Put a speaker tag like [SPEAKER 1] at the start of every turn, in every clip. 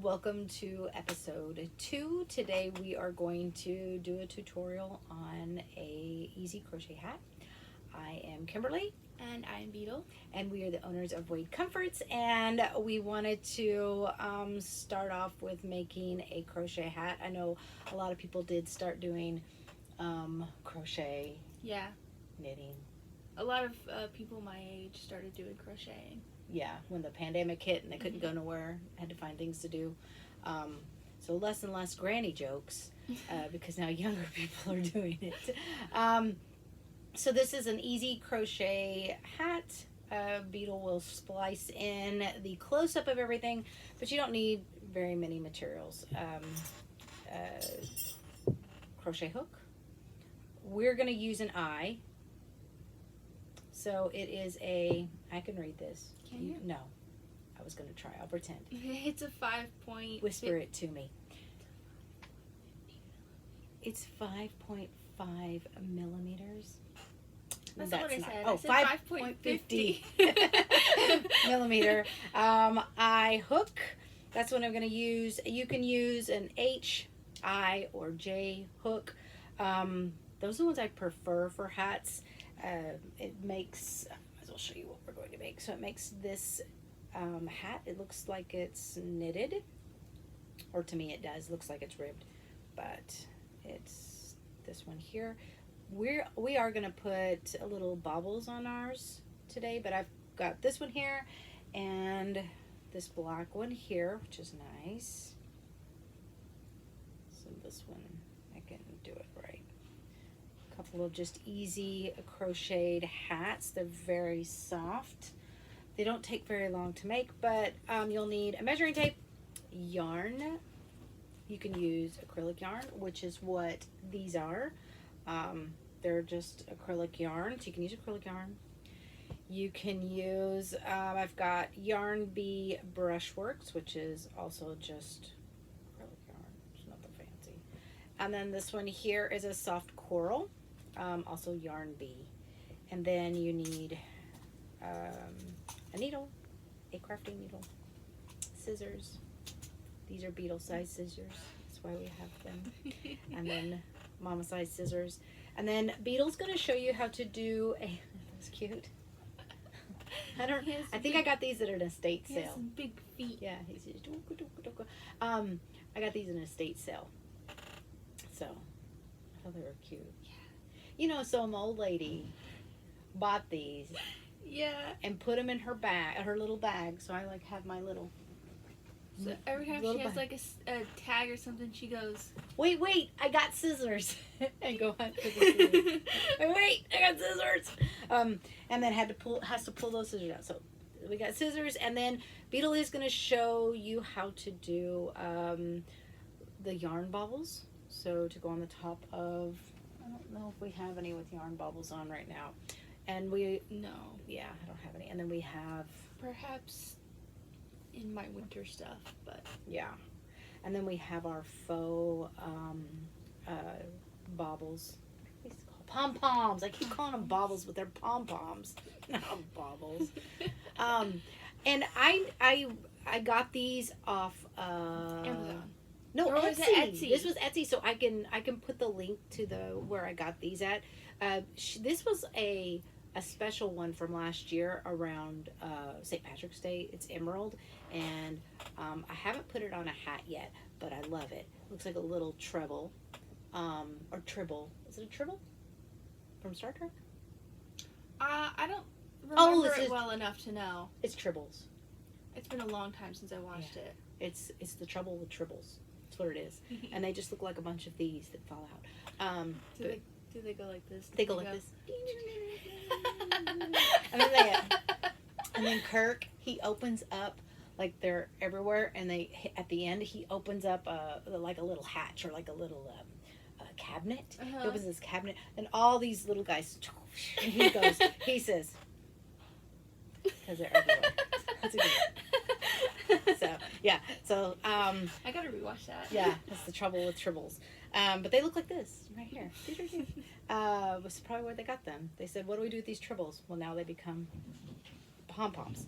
[SPEAKER 1] Welcome to episode 2. Today we are going to do a tutorial on a easy crochet hat. I am Kimberly.
[SPEAKER 2] And I'm Beetle.
[SPEAKER 1] And we are the owners of Wade Comforts, and we wanted to start off with making a crochet hat. I know a lot of people did start doing crochet,
[SPEAKER 2] Yeah.
[SPEAKER 1] knitting.
[SPEAKER 2] A lot of people my age started doing crocheting.
[SPEAKER 1] Yeah, when the pandemic hit and they couldn't go nowhere, had to find things to do. So less and less granny jokes because now younger people are doing it. So this is an easy crochet hat. Beetle will splice in the close-up of everything, but you don't need very many materials. Crochet hook. We're going to use an eye. So it is I can read this.
[SPEAKER 2] Can you?
[SPEAKER 1] No. I was going to try. I'll pretend.
[SPEAKER 2] It's a 5-point.
[SPEAKER 1] Whisper it to me. It's 5.5 millimeters.
[SPEAKER 2] That's not what I said.
[SPEAKER 1] Oh,
[SPEAKER 2] I said
[SPEAKER 1] 5.50 millimeter. I hook. That's what I'm going to use. You can use an H, I, or J hook. Those are the ones I prefer for hats. It makes, I might as well show you what we're going to make. So it makes this hat, it looks like it's knitted, or to me it does, looks like it's ribbed, but it's this one here. We are going to put a little baubles on ours today, but I've got this one here and this black one here, which is nice. So this one, I can do it right. A couple of just easy crocheted hats. They're very soft. They don't take very long to make, but you'll need a measuring tape, yarn. You can use acrylic yarn, which is what these are. They're just acrylic yarn, so you can use acrylic yarn. You can use, I've got Yarn Bee Brushworks, which is also just acrylic yarn. It's nothing fancy. And then this one here is a soft coral, also Yarn Bee. And then you need a needle, a crafting needle, scissors. These are Beetle size scissors. That's why we have them. And then mama size scissors. And then Beetle's going to show you how to do a, that's cute. I think I got these at an estate sale.
[SPEAKER 2] He has some big feet.
[SPEAKER 1] Yeah, he's just, I got these in an estate sale. So, I thought they were cute.
[SPEAKER 2] Yeah.
[SPEAKER 1] You know, so an old lady bought these.
[SPEAKER 2] Yeah.
[SPEAKER 1] And put them in her bag, her little bag. So I like have my little.
[SPEAKER 2] So every time she has like a tag or something, she goes,
[SPEAKER 1] Wait, I got scissors. And go hunt for the scissors. Wait, I got scissors. And then has to pull those scissors out. So we got scissors, and then Beetle is going to show you how to do the yarn baubles. So to go on the top of, I don't know if we have any with yarn baubles on right now. And
[SPEAKER 2] no.
[SPEAKER 1] Yeah, I don't have any. And then we have,
[SPEAKER 2] Perhaps in my winter stuff, but
[SPEAKER 1] yeah. And then we have our faux baubles. What are these called? Pom Poms. I keep calling them baubles, but they're Pom Poms, not baubles. And I got these off
[SPEAKER 2] Amazon.
[SPEAKER 1] No,
[SPEAKER 2] Or was
[SPEAKER 1] Etsy.
[SPEAKER 2] it Etsy?
[SPEAKER 1] This was Etsy, so I can put the link to where I got these at. This was a special one from last year around St. Patrick's Day. It's emerald, and I haven't put it on a hat yet, but I love it. Looks like a little treble, or tribble. Is it a tribble from Star Trek?
[SPEAKER 2] I don't remember
[SPEAKER 1] this
[SPEAKER 2] it
[SPEAKER 1] is-
[SPEAKER 2] well enough to know.
[SPEAKER 1] It's tribbles.
[SPEAKER 2] It's been a long time since I watched it.
[SPEAKER 1] It's the trouble with tribbles. That's what it is. And they just look like a bunch of these that fall out.
[SPEAKER 2] Do they go like this?
[SPEAKER 1] They go like this. And then Kirk, he opens up, like they're everywhere, and at the end he opens up like a little hatch or like a little cabinet. He opens this cabinet, and all these little guys, and he says, because they're everywhere. That's a good one. So yeah, so
[SPEAKER 2] I gotta rewatch that.
[SPEAKER 1] yeah, that's the trouble with tribbles. But they look like this right here. Was probably where they got them. They said, "What do we do with these tribbles?" Well, now they become pom poms.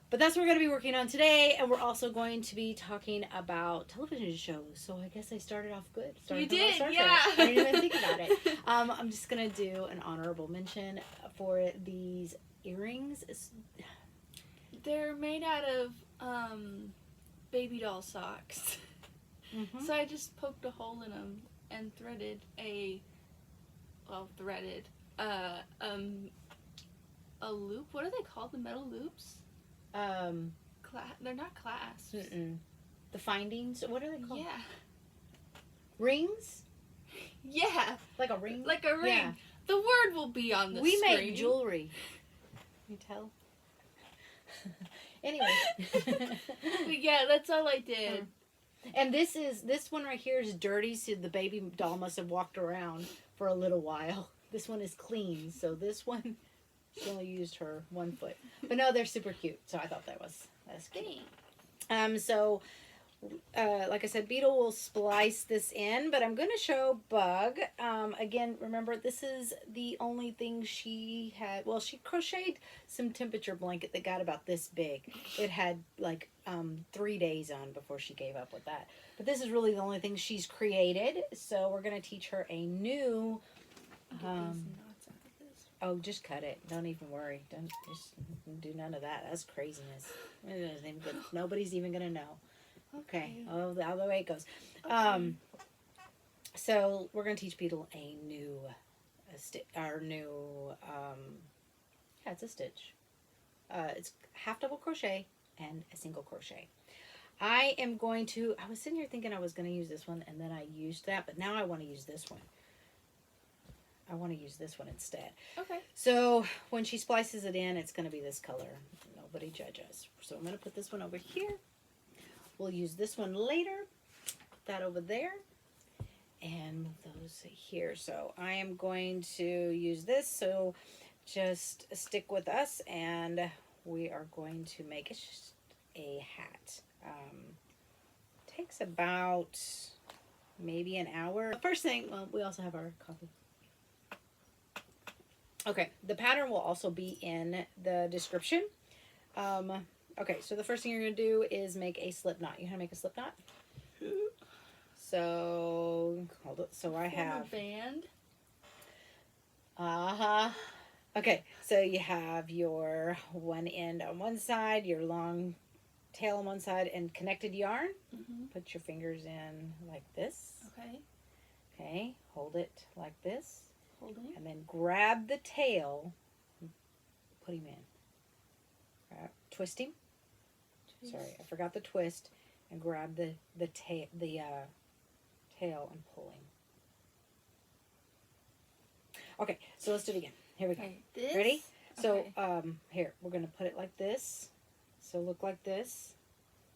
[SPEAKER 1] But that's what we're going to be working on today, and we're also going to be talking about television shows. So I guess I started off good.
[SPEAKER 2] You did, yeah.
[SPEAKER 1] I didn't even think about it. I'm just going to do an honorable mention for these earrings.
[SPEAKER 2] They're made out of baby doll socks.
[SPEAKER 1] Mm-hmm.
[SPEAKER 2] So I just poked a hole in them and threaded a loop. What are they called? The metal loops? They're not clasps.
[SPEAKER 1] The findings. What are they called?
[SPEAKER 2] Yeah.
[SPEAKER 1] Rings.
[SPEAKER 2] Yeah.
[SPEAKER 1] Like a ring.
[SPEAKER 2] Like a ring.
[SPEAKER 1] Yeah.
[SPEAKER 2] The word will be on the
[SPEAKER 1] screen. We make jewelry. You tell. Anyway.
[SPEAKER 2] But yeah, that's all I did.
[SPEAKER 1] And this one right here is dirty, so the baby doll must have walked around for a little while. This one is clean, so this one, she only used her 1 foot. But no, they're super cute, so I thought that's cute. So, like I said, Beetle will splice this in, but I'm going to show Bug. Again, remember, this is the only thing she had. Well, she crocheted some temperature blanket that got about this big. It had like 3 days on before she gave up with that. But this is really the only thing she's created. So we're going to teach her a new... oh, just cut it. Don't even worry. Don't just do none of that. That's craziness. It isn't even good. Nobody's even going to know. Okay. Oh, the other way it goes. Okay. So we're going to teach Beetle a new it's a stitch. It's half double crochet and a single crochet. I was sitting here thinking I was going to use this one, and then I used that, but now I want to use this one. I want to use this one instead.
[SPEAKER 2] Okay.
[SPEAKER 1] So when she splices it in, it's going to be this color. Nobody judge us. So I'm going to put this one over here. We'll use this one later. Put that over there. And move those here. So I am going to use this. So just stick with us, and we are going to make a hat. Takes about maybe an hour. First thing, well, we also have our coffee. Okay, the pattern will also be in the description. Okay, so the first thing you're going to do is make a slip knot. You know how to make a slip knot? So, hold it. So I have...
[SPEAKER 2] a band?
[SPEAKER 1] Okay, so you have your one end on one side, your long tail on one side, and connected yarn.
[SPEAKER 2] Mm-hmm.
[SPEAKER 1] Put your fingers in like this.
[SPEAKER 2] Okay.
[SPEAKER 1] Okay, hold it like this.
[SPEAKER 2] Holding it.
[SPEAKER 1] And then grab the tail, put him in. Twist him. Twist. Sorry, I forgot the twist. And grab the tail and pull him. Okay, so let's do it again. Here we go.
[SPEAKER 2] Okay, this?
[SPEAKER 1] Ready? So,
[SPEAKER 2] okay.
[SPEAKER 1] Here, we're going to put it like this. So look like this.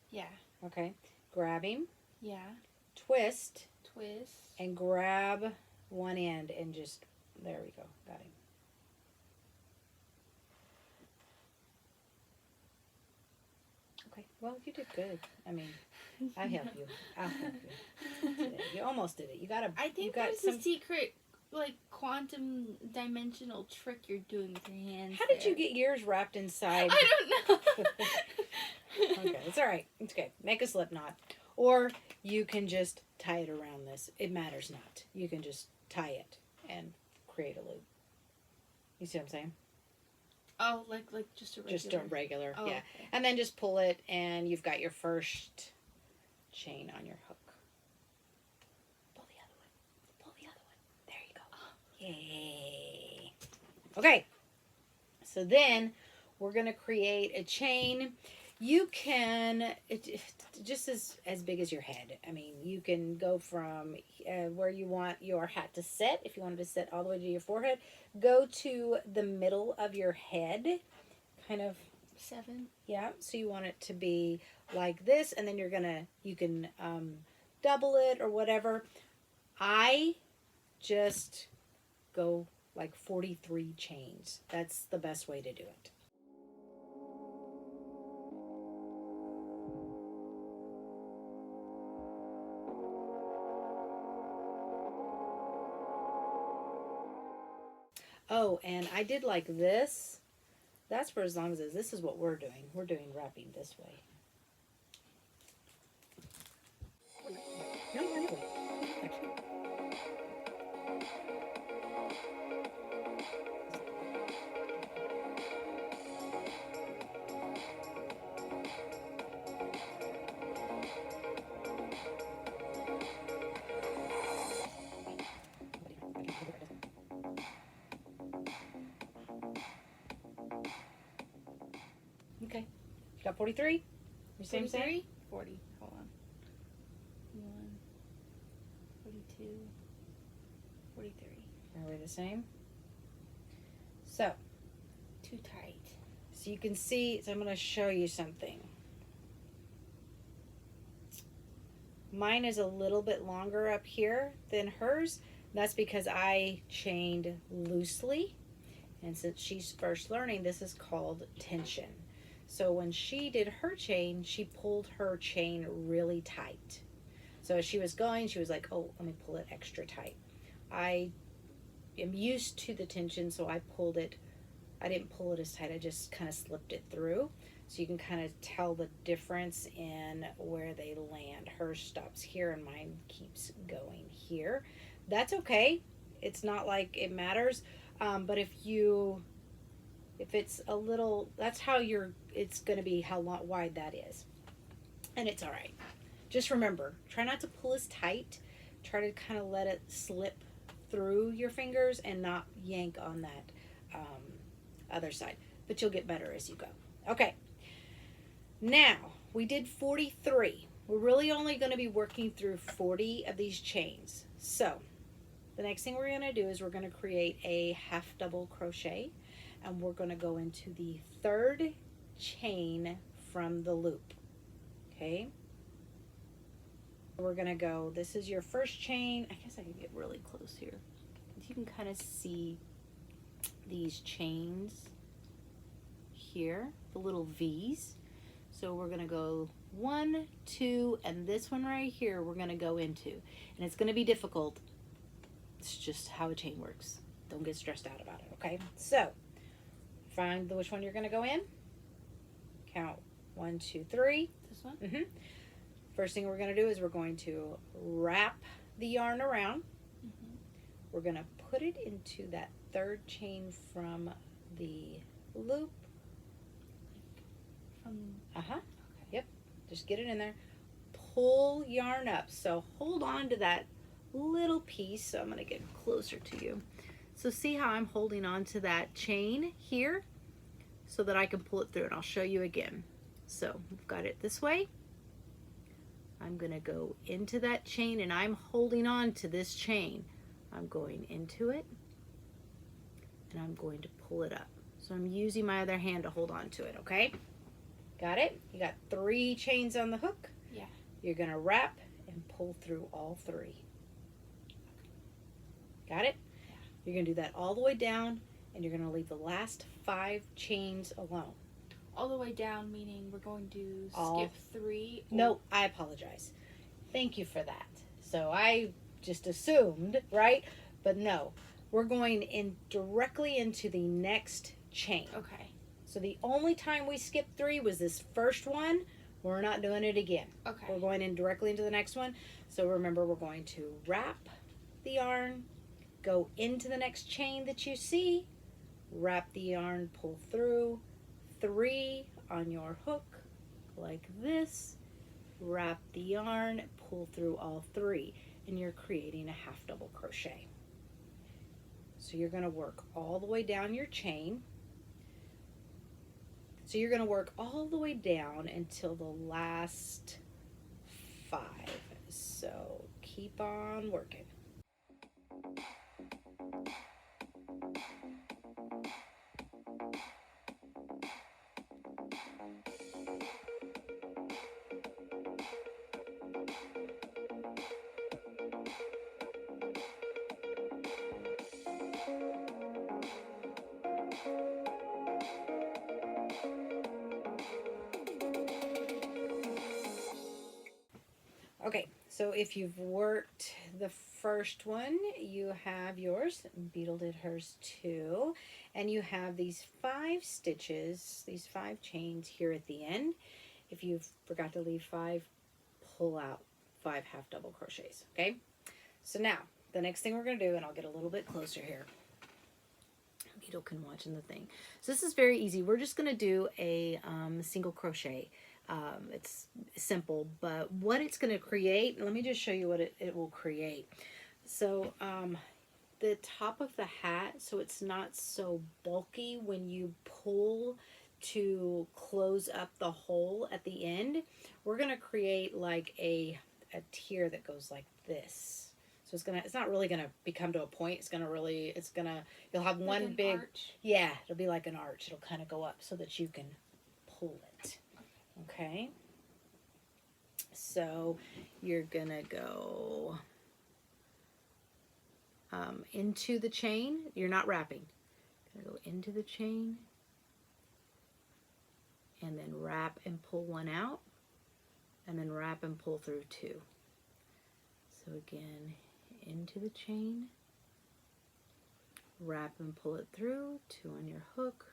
[SPEAKER 2] Yeah.
[SPEAKER 1] Okay. Grab him.
[SPEAKER 2] Yeah.
[SPEAKER 1] Twist.
[SPEAKER 2] Twist.
[SPEAKER 1] And grab one end and just, there we go. Got him. Okay. Well, you did good. I mean, I help you. I'll help you. Today. You almost did it. You got a.
[SPEAKER 2] I think there's a secret, like, quantum dimensional trick you're doing with your hands.
[SPEAKER 1] How did you get yours wrapped inside?
[SPEAKER 2] I don't know.
[SPEAKER 1] Okay, it's all right. It's okay. Make a slip knot. Or you can just tie it around this. It matters not. You can just tie it and create a loop. You see what I'm saying?
[SPEAKER 2] Oh, like just a regular?
[SPEAKER 1] Just a regular,
[SPEAKER 2] oh,
[SPEAKER 1] yeah.
[SPEAKER 2] Okay.
[SPEAKER 1] And then just pull it, and you've got your first chain on your hook. Pull the other one. Pull the other one. There you go. Yay. Okay. So then we're going to create a chain. You can, just as big as your head. I mean, you can go from where you want your hat to sit. If you wanted to sit all the way to your forehead, go to the middle of your head, kind of
[SPEAKER 2] 7.
[SPEAKER 1] Yeah, so you want it to be like this, and then you can double it or whatever. I just go like 43 chains. That's the best way to do it. Oh, and I did like this. That's for as long as this is what we're doing. We're doing wrapping this way. Okay. Got 43? You same
[SPEAKER 2] 43? 40. Hold on. 1, 42, 43.
[SPEAKER 1] Are we the same? So
[SPEAKER 2] Too tight.
[SPEAKER 1] So you can see, so I'm going to show you something. Mine is a little bit longer up here than hers. That's because I chained loosely. And since she's first learning, this is called tension. So when she did her chain, she pulled her chain really tight. So as she was going, she was like, oh, let me pull it extra tight. I am used to the tension, so I pulled it. I didn't pull it as tight, I just kind of slipped it through. So you can kind of tell the difference in where they land. Hers stops here and mine keeps going here. That's okay. It's not like it matters. But if it's a little, that's how it's going to be how wide that is. And it's all right. Just remember, try not to pull as tight. Try to kind of let it slip through your fingers and not yank on that other side. But you'll get better as you go. Okay. Now, we did 43. We're really only going to be working through 40 of these chains. So, the next thing we're going to do is we're going to create a half double crochet, and we're going to go into the third chain from the loop. Okay? We're going to go, this is your first chain. I guess I can get really close here. You can kind of see these chains here, the little V's. So we're going to go 1, 2, and this one right here we're going to go into. And it's going to be difficult. It's just how a chain works. Don't get stressed out about it, okay? So, find which one you're going to go in. Count 1, 2, 3.
[SPEAKER 2] This one?
[SPEAKER 1] Mm-hmm. First thing we're going to do is we're going to wrap the yarn around.
[SPEAKER 2] Mm-hmm.
[SPEAKER 1] We're going to put it into that third chain from the loop.
[SPEAKER 2] Okay.
[SPEAKER 1] Yep. Just get it in there. Pull yarn up. So hold on to that little piece. So I'm going to get closer to you. So see how I'm holding on to that chain here so that I can pull it through, and I'll show you again. So we've got it this way. I'm going to go into that chain, and I'm holding on to this chain. I'm going into it, and I'm going to pull it up. So I'm using my other hand to hold on to it, okay? Got it? You got 3 chains on the hook.
[SPEAKER 2] Yeah.
[SPEAKER 1] You're going to wrap and pull through all 3. Got it?
[SPEAKER 2] Yeah.
[SPEAKER 1] You're going to do that all the way down, and you're going to leave the last 5 chains alone.
[SPEAKER 2] All the way down, meaning we're going to skip 3?
[SPEAKER 1] No, I apologize. Thank you for that. So I just assumed, right? But no, we're going in directly into the next chain.
[SPEAKER 2] Okay.
[SPEAKER 1] So the only time we skipped 3 was this first one. We're not doing it again.
[SPEAKER 2] Okay.
[SPEAKER 1] We're going in directly into the next one. So remember, we're going to wrap the yarn, go into the next chain that you see, wrap the yarn, pull through, 3 on your hook like this, wrap the yarn, pull through all 3, and you're creating a half double crochet. So you're going to work all the way down your chain. So you're going to work all the way down until the last 5. So keep on working. Okay, so if you've worked the first one, you have yours. Beetle did hers too. And you have these 5 stitches, these 5 chains here at the end. If you forgot to leave 5, pull out 5 half double crochets, okay? So now, the next thing we're going to do, and I'll get a little bit closer here. Beetle can watch in the thing. So this is very easy. We're just going to do a single crochet. It's simple, but what it's going to create, let me just show you what it will create. So the top of the hat, so it's not so bulky when you pull to close up the hole at the end, we're going to create like a tier that goes like this. So it's not really gonna become to a point. You'll have one
[SPEAKER 2] like
[SPEAKER 1] big
[SPEAKER 2] arch.
[SPEAKER 1] Yeah, it'll be like an arch. It'll kind of go up so that you can pull it. Okay. So you're gonna go into the chain. You're not wrapping. Gonna go into the chain and then wrap and pull one out, and then wrap and pull through 2. So again, into the chain, wrap and pull it through, 2 on your hook,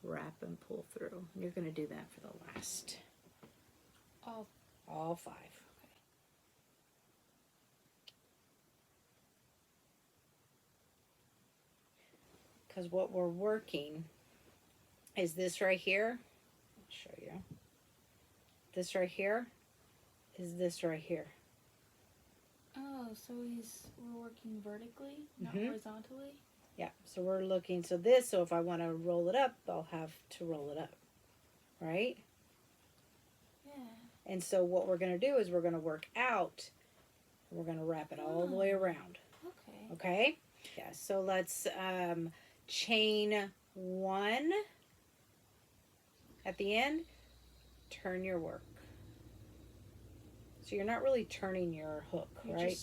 [SPEAKER 1] wrap and pull through. You're going to do that for the last all 5. Because what we're working is this right here. I'll show you. This right here is this right here.
[SPEAKER 2] Oh, so we're working vertically, not horizontally?
[SPEAKER 1] Yeah, so we're looking, so if I want to roll it up, I'll have to roll it up, right?
[SPEAKER 2] Yeah.
[SPEAKER 1] And so what we're going to do is we're going to work out, we're going to wrap it all the way around.
[SPEAKER 2] Okay.
[SPEAKER 1] Okay? Yeah, so let's chain 1 at the end, turn your work. So you're not really turning your hook, right?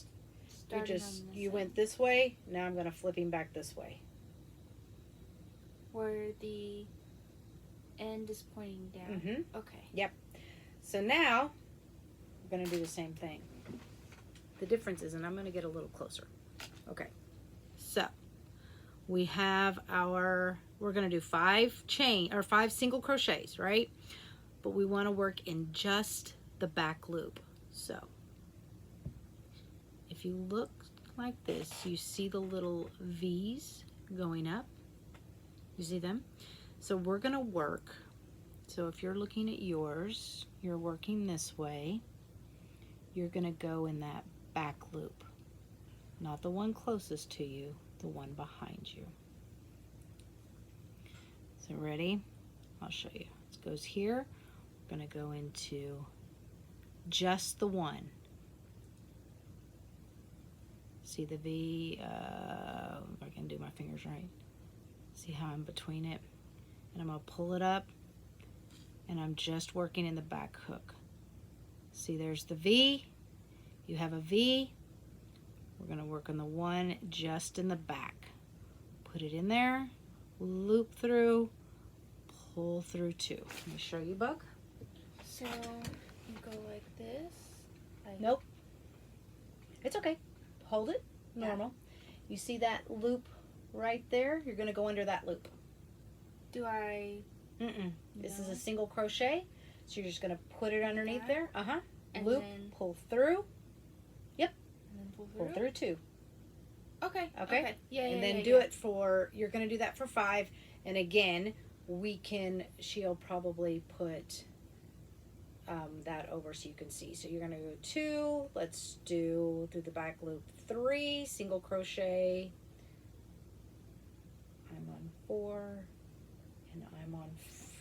[SPEAKER 1] You went this way, now I'm going to flip him back this way.
[SPEAKER 2] Where the end is pointing down.
[SPEAKER 1] Mm-hmm.
[SPEAKER 2] Okay.
[SPEAKER 1] Yep. So now, we're going to do the same thing. The difference is, and I'm going to get a little closer. Okay. So, we have we're going to do 5 single crochets, right? But we want to work in just the back loop. So, if you look like this, you see the little V's going up. You see them? So we're going to work. So if you're looking at yours, you're working this way. You're going to go in that back loop. Not the one closest to you, the one behind you. So ready? I'll show you. It goes here. We're going to go into just the one. See the V, if I can do my fingers right. See how I'm between it? And I'm going to pull it up, and I'm just working in the back hook. See, there's the V. You have a V. We're going to work on the one just in the back. Put it in there, loop through, pull through 2. Let me show you, Buck.
[SPEAKER 2] So, you go like this?
[SPEAKER 1] Nope. It's okay. Hold it normal. You see that loop right there? You're going to go under that loop.
[SPEAKER 2] Do I?
[SPEAKER 1] This is a single crochet, so you're just going to put it underneath there.
[SPEAKER 2] And
[SPEAKER 1] loop,
[SPEAKER 2] then
[SPEAKER 1] pull through. Yep.
[SPEAKER 2] And then
[SPEAKER 1] pull through 2.
[SPEAKER 2] Okay.
[SPEAKER 1] Okay.
[SPEAKER 2] Yeah.
[SPEAKER 1] And then do it for. You're going to do that for 5. And again, she'll probably put that over so you can see. So you're going to go 2. Let's do through the back loop 3 single crochet. I'm on 4 and I'm on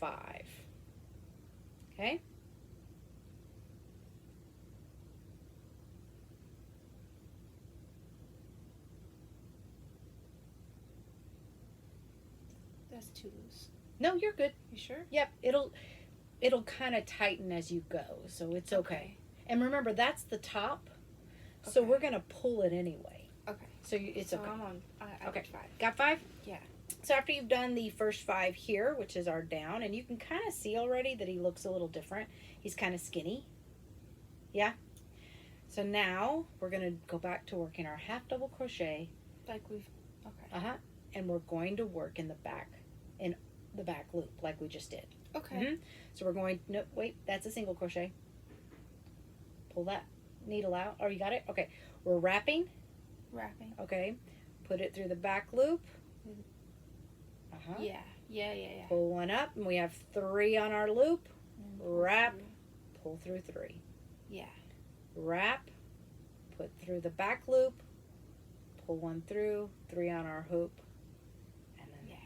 [SPEAKER 1] 5. Okay?
[SPEAKER 2] That's too loose.
[SPEAKER 1] No, you're good.
[SPEAKER 2] You sure?
[SPEAKER 1] Yep, it'll kind of tighten as you go, so it's okay. And remember, that's the top, so we're gonna pull it anyway.
[SPEAKER 2] Okay.
[SPEAKER 1] So it's okay.
[SPEAKER 2] I'm on. I
[SPEAKER 1] Okay.
[SPEAKER 2] got 5.
[SPEAKER 1] Got 5?
[SPEAKER 2] Yeah.
[SPEAKER 1] So after you've done the first 5 here, which is our down, and you can kind of see already that he looks a little different. He's kind of skinny. Yeah. So now we're going to go back to working our half double crochet.
[SPEAKER 2] Like we've, okay.
[SPEAKER 1] And we're going to work in the back loop like we just did.
[SPEAKER 2] Okay.
[SPEAKER 1] So we're going, no, wait, that's a single crochet. Pull that needle out. Oh, you got it? Okay. We're wrapping. Okay. Put it through the back loop.
[SPEAKER 2] Yeah.
[SPEAKER 1] Pull one up, and we have 3 on our loop. Wrap, pull through 3.
[SPEAKER 2] Yeah.
[SPEAKER 1] Wrap, put through the back loop, pull 1 through, 3 on our hoop, and then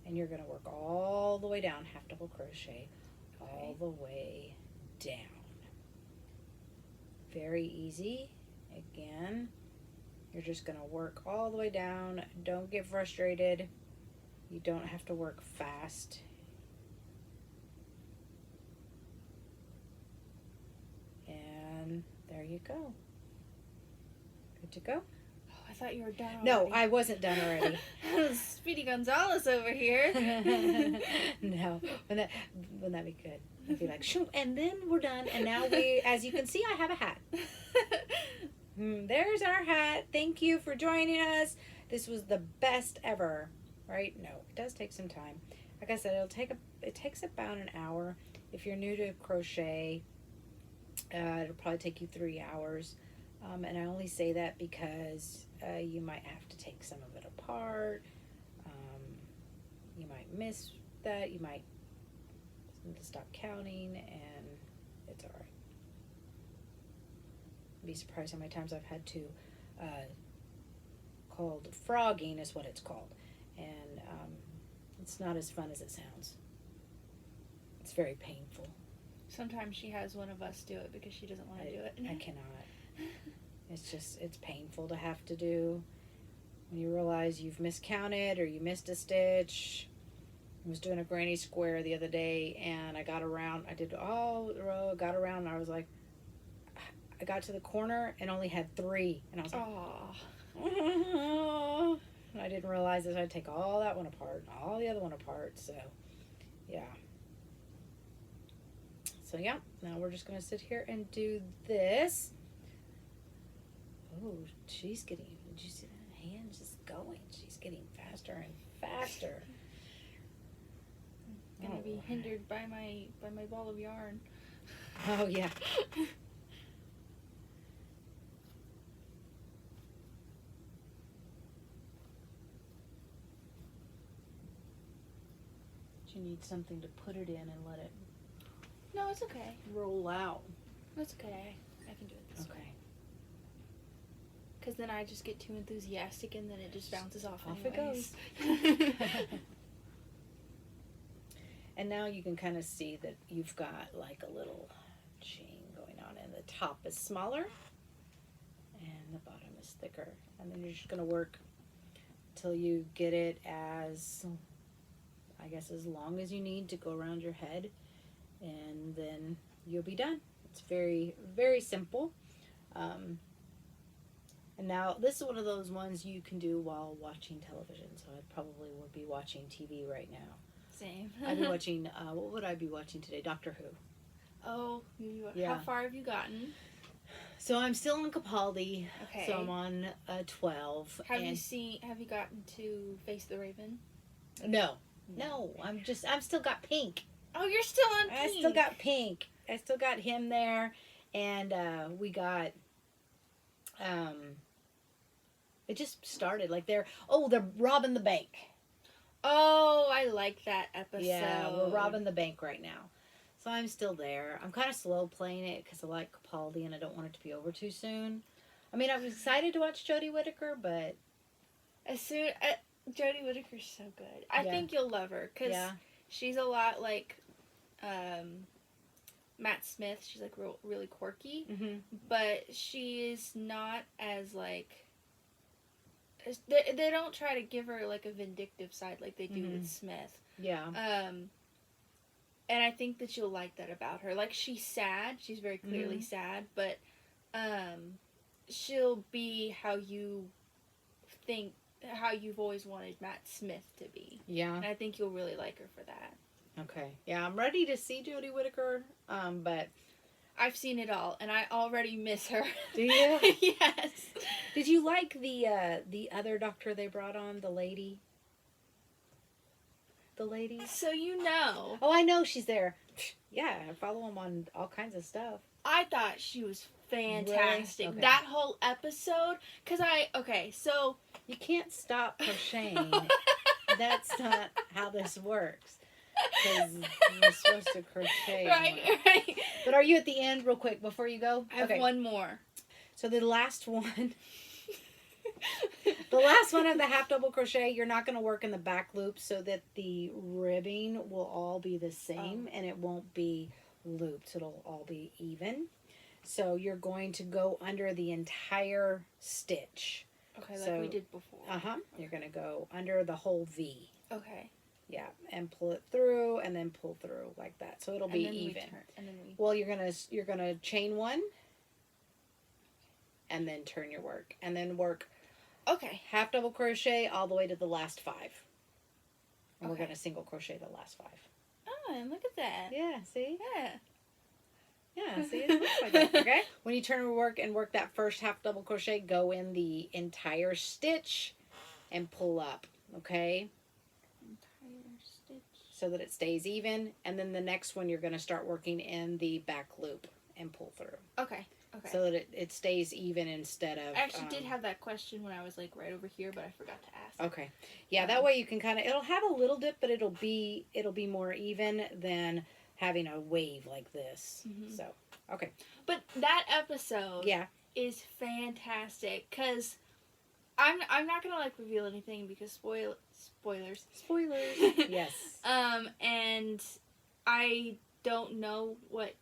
[SPEAKER 1] and you're going to work all the way down, half double crochet, all the way down. Very easy. Again, you're just going to work all the way down. Don't get frustrated. You don't have to work fast. And there you go. Good to go?
[SPEAKER 2] Oh, I thought you were done already.
[SPEAKER 1] No, I wasn't done already.
[SPEAKER 2] Speedy Gonzalez over here.
[SPEAKER 1] No, wouldn't that be good? I'd be like, shoot, and then we're done. And now as you can see, I have a hat. There's our hat. Thank you for joining us. This was the best ever. Right? No, it does take some time. Like I said, it takes about an hour. If you're new to crochet, it'll probably take you 3 hours. And I only say that because you might have to take some of it apart. You might miss that. You might need to stop counting, and it's all right. You'd be surprised how many times I've had to called frogging is what it's called. And it's not as fun as it sounds. It's very painful.
[SPEAKER 2] Sometimes she has one of us do it because she doesn't want to do it.
[SPEAKER 1] I cannot. It's painful to have to do. When you realize you've miscounted or you missed a stitch. I was doing a granny square the other day, and I got around. I did all the row, got around, and I was like, I got to the corner and only had 3. And I was like, oh. I didn't realize that I'd take all that one apart and all the other one apart. So, yeah. So, yeah. Now we're just going to sit here and do this. Oh, she's getting, did you see that hand just going? She's getting faster and faster.
[SPEAKER 2] I'm going to be hindered by my ball of yarn.
[SPEAKER 1] Oh, yeah. You need something to put it in and let it
[SPEAKER 2] No, it's okay.
[SPEAKER 1] roll out.
[SPEAKER 2] It's okay. I can do it this way.
[SPEAKER 1] Okay.
[SPEAKER 2] Because then I just get too enthusiastic and then it just bounces off.
[SPEAKER 1] Off
[SPEAKER 2] anyways.
[SPEAKER 1] it goes. And now you can kind of see that you've got like a little chain going on, and the top is smaller and the bottom is thicker. And then you're just going to work till you get it as, I guess, as long as you need to go around your head, and then you'll be done. It's very, very simple. And now this is one of those ones you can do while watching television. So I probably would be watching TV right now.
[SPEAKER 2] Same.
[SPEAKER 1] I'd be watching, what would I be watching today? Doctor Who.
[SPEAKER 2] Oh,
[SPEAKER 1] Yeah.
[SPEAKER 2] How far have you gotten?
[SPEAKER 1] So I'm still on Capaldi.
[SPEAKER 2] Okay.
[SPEAKER 1] So I'm on 12.
[SPEAKER 2] Have you gotten to Face the Raven?
[SPEAKER 1] No, I'm still got Pink.
[SPEAKER 2] Oh, you're still on Pink.
[SPEAKER 1] I still got Pink. I still got him there, and we got. It just started like they're robbing the bank.
[SPEAKER 2] Oh, I like that episode.
[SPEAKER 1] Yeah, we're robbing the bank right now, so I'm still there. I'm kind of slow playing it because I like Capaldi and I don't want it to be over too soon. I mean, I was excited to watch Jodie Whittaker, but
[SPEAKER 2] Jodie Whittaker's so good. I think you'll love her because she's a lot like Matt Smith. She's like really quirky, but she is not as like. They don't try to give her like a vindictive side like they do with Smith.
[SPEAKER 1] Yeah.
[SPEAKER 2] And I think that you'll like that about her. Like, she's sad. She's very clearly sad, but she'll be how you think, how you've always wanted Matt Smith to be.
[SPEAKER 1] Yeah.
[SPEAKER 2] And I think you'll really like her for that.
[SPEAKER 1] Okay. Yeah, I'm ready to see Jodie Whittaker, but
[SPEAKER 2] I've seen it all, and I already miss her.
[SPEAKER 1] Do you?
[SPEAKER 2] Yes.
[SPEAKER 1] Did you like the other doctor they brought on, the lady? The lady?
[SPEAKER 2] So you know,
[SPEAKER 1] Oh, I know she's there. Yeah, I follow them on all kinds of stuff.
[SPEAKER 2] I thought she was fantastic.
[SPEAKER 1] Really? Okay.
[SPEAKER 2] That whole episode, so
[SPEAKER 1] You can't stop crocheting. That's not how this works. Because you're supposed to crochet.
[SPEAKER 2] right,
[SPEAKER 1] more.
[SPEAKER 2] right.
[SPEAKER 1] But are you at the end real quick before you go?
[SPEAKER 2] I have one more.
[SPEAKER 1] So the last one. The last one of the half double crochet, you're not going to work in the back loop so that the ribbing will all be the same and it won't be looped. It'll all be even. So you're going to go under the entire stitch.
[SPEAKER 2] Okay, like we did before.
[SPEAKER 1] You're going to go under the whole V.
[SPEAKER 2] Okay.
[SPEAKER 1] Yeah, and pull it through and then pull through like that. So it'll be even. Well, you're going to chain one and then turn your work and then work half double crochet all the way to the last 5. And we're going to single crochet the last 5.
[SPEAKER 2] Oh, and look at that.
[SPEAKER 1] Yeah, see?
[SPEAKER 2] Yeah.
[SPEAKER 1] Yeah, see? It looks like that. Okay? When you turn your work and work that first half double crochet, go in the entire stitch and pull up. Okay?
[SPEAKER 2] Entire stitch.
[SPEAKER 1] So that it stays even. And then the next one, you're going to start working in the back loop and pull through.
[SPEAKER 2] Okay. Okay.
[SPEAKER 1] So that it stays even instead of...
[SPEAKER 2] I actually did have that question when I was like right over here, but I forgot to ask.
[SPEAKER 1] Okay. Yeah, that way you can kind of... It'll have a little dip, but it'll be more even than having a wave like this. Mm-hmm. So, okay.
[SPEAKER 2] But that episode is fantastic because I'm not going to like reveal anything because spoilers.
[SPEAKER 1] Spoilers. Yes.
[SPEAKER 2] And I don't know what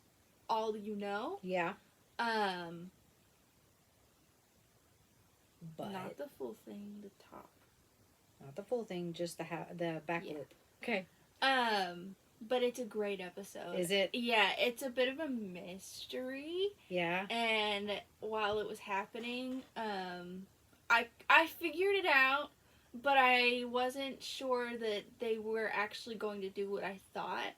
[SPEAKER 2] all you know.
[SPEAKER 1] Yeah. But
[SPEAKER 2] not the full thing, the top.
[SPEAKER 1] Not the full thing, just the back loop. Okay.
[SPEAKER 2] But it's a great episode.
[SPEAKER 1] Is it?
[SPEAKER 2] Yeah, it's a bit of a mystery.
[SPEAKER 1] Yeah.
[SPEAKER 2] And while it was happening, I figured it out, but I wasn't sure that they were actually going to do what I thought.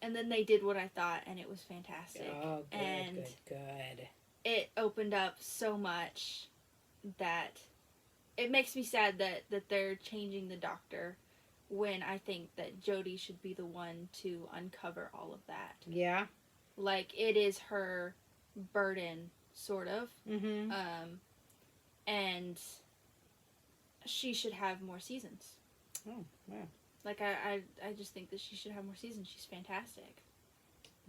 [SPEAKER 2] And then they did what I thought, and it was fantastic.
[SPEAKER 1] Oh, good,
[SPEAKER 2] and
[SPEAKER 1] good.
[SPEAKER 2] It opened up so much that it makes me sad that they're changing the doctor when I think that Jodie should be the one to uncover all of that.
[SPEAKER 1] Yeah.
[SPEAKER 2] Like, it is her burden, sort of.
[SPEAKER 1] Mm-hmm.
[SPEAKER 2] And she should have more seasons.
[SPEAKER 1] Oh, yeah.
[SPEAKER 2] Like, I just think that she should have more seasons. She's fantastic.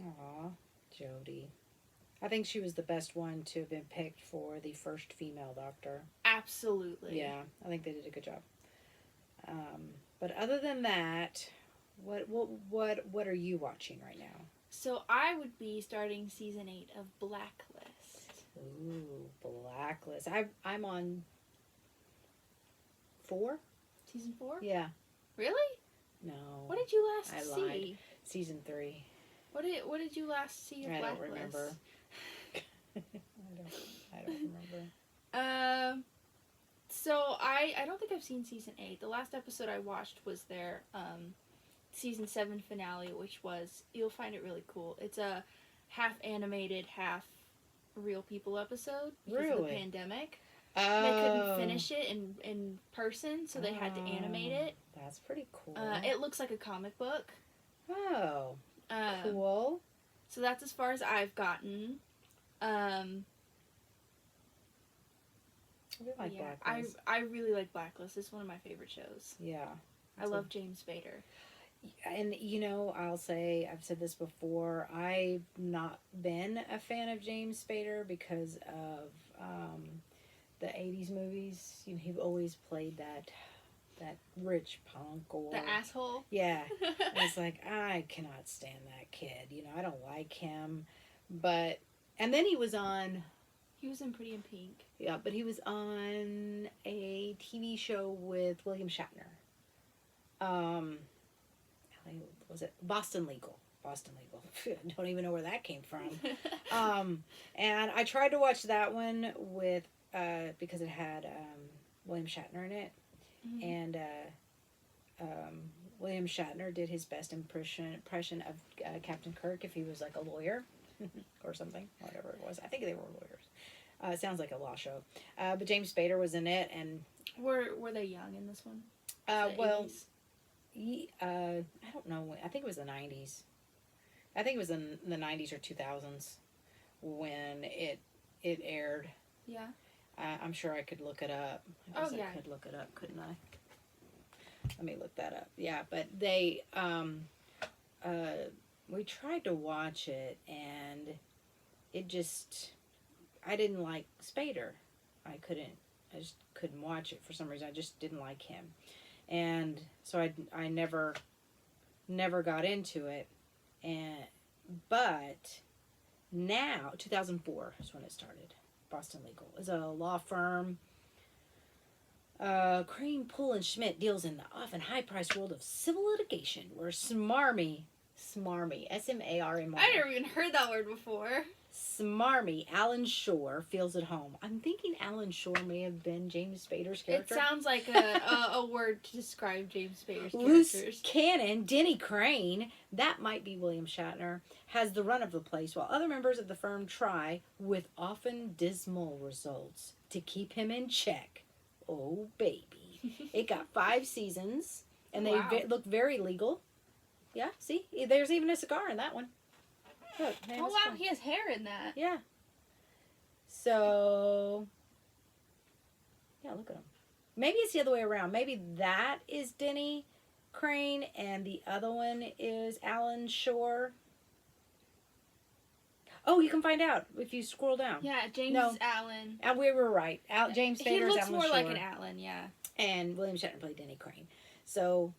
[SPEAKER 1] Aw, Jodie. I think she was the best one to have been picked for the first female doctor.
[SPEAKER 2] Absolutely.
[SPEAKER 1] Yeah, I think they did a good job. But other than that, what are you watching right now?
[SPEAKER 2] So I would be starting season 8 of Blacklist.
[SPEAKER 1] Ooh, Blacklist. I'm on 4.
[SPEAKER 2] Season 4?
[SPEAKER 1] Yeah.
[SPEAKER 2] Really?
[SPEAKER 1] No.
[SPEAKER 2] What did you last see?
[SPEAKER 1] I lied. Season 3.
[SPEAKER 2] What did you last see of Blacklist?
[SPEAKER 1] I don't remember. I don't remember.
[SPEAKER 2] So I don't think I've seen season 8. The last episode I watched was their season 7 finale, which was, you'll find it really cool. It's a half animated, half real people episode because of the pandemic.
[SPEAKER 1] Oh.
[SPEAKER 2] They couldn't finish it in person, so they had to animate it.
[SPEAKER 1] That's pretty cool.
[SPEAKER 2] It looks like a comic book.
[SPEAKER 1] Oh. Cool.
[SPEAKER 2] So that's as far as I've gotten. I
[SPEAKER 1] really like Blacklist.
[SPEAKER 2] I really like Blacklist. It's one of my favorite shows.
[SPEAKER 1] Yeah.
[SPEAKER 2] I love James Spader.
[SPEAKER 1] And, I'll say, I've said this before, I've not been a fan of James Spader because of the 80s movies. He always played that rich punk or...
[SPEAKER 2] The asshole?
[SPEAKER 1] Yeah. It's like, I cannot stand that kid. I don't like him. But... And then he was on...
[SPEAKER 2] He was in Pretty in Pink.
[SPEAKER 1] Yeah, but he was on a TV show with William Shatner. Was it Boston Legal? Boston Legal. I don't even know where that came from. And I tried to watch that one with because it had William Shatner in it. Mm-hmm. And William Shatner did his best impression of Captain Kirk if he was like a lawyer. or something, whatever it was. I think they were lawyers. It sounds like a law show. But James Spader was in it, and
[SPEAKER 2] Were they young in this one?
[SPEAKER 1] well,
[SPEAKER 2] 80s?
[SPEAKER 1] I don't know. I think it was the 90s. I think it was in the 90s or 2000s when it aired.
[SPEAKER 2] Yeah.
[SPEAKER 1] I'm sure I could look it up. I could look it up, couldn't I? Let me look that up. Yeah, but they, we tried to watch it, and it just, I didn't like Spader. I just couldn't watch it for some reason. I just didn't like him. And so I never got into it. But now, 2004 is when it started. Boston Legal is a law firm. Crane, Poole, and Schmidt deals in the often high-priced world of civil litigation, where smarmy, S-M-A-R-M-Y.
[SPEAKER 2] I never even heard that word before.
[SPEAKER 1] Smarmy Alan Shore feels at home. I'm thinking Alan Shore may have been James Spader's character.
[SPEAKER 2] It sounds like a word to describe James Spader's
[SPEAKER 1] Loose
[SPEAKER 2] characters.
[SPEAKER 1] cannon Denny Crane, that might be William Shatner, has the run of the place, while other members of the firm try, with often dismal results, to keep him in check. Oh, baby. It got 5 seasons, and they look very legal. Yeah, see? There's even a cigar in that one. Look,
[SPEAKER 2] Oh, wow, he has hair in that.
[SPEAKER 1] Yeah. So, yeah, look at him. Maybe it's the other way around. Maybe that is Denny Crane, and the other one is Alan Shore. Oh, you can find out if you scroll down.
[SPEAKER 2] Yeah, James is Alan.
[SPEAKER 1] And we were right. James Spader is Alan Shore.
[SPEAKER 2] He looks more like an Alan, yeah.
[SPEAKER 1] And William Shatner played Denny Crane. So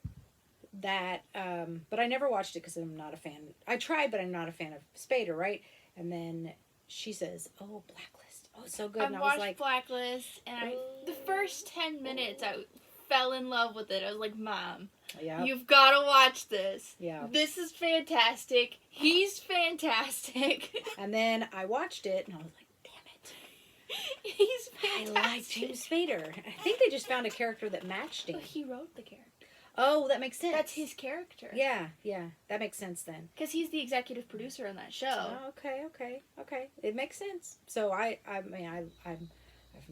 [SPEAKER 1] that, but I never watched it because I'm not a fan. I tried, but I'm not a fan of Spader, right? And then she says, "Oh, Blacklist. Oh, it's so good." And
[SPEAKER 2] I
[SPEAKER 1] I was
[SPEAKER 2] watched
[SPEAKER 1] like,
[SPEAKER 2] Blacklist, and the first 10 minutes, I fell in love with it. I was like, Mom, you've got to watch this.
[SPEAKER 1] Yeah.
[SPEAKER 2] This is fantastic. He's fantastic.
[SPEAKER 1] And then I watched it, and I was like, damn it.
[SPEAKER 2] He's fantastic.
[SPEAKER 1] I like James Spader. I think they just found a character that matched him.
[SPEAKER 2] But he wrote the character.
[SPEAKER 1] Oh, that makes sense.
[SPEAKER 2] That's his character.
[SPEAKER 1] Yeah, that makes sense then.
[SPEAKER 2] Because he's the executive producer on that show.
[SPEAKER 1] Oh, okay. It makes sense. So I've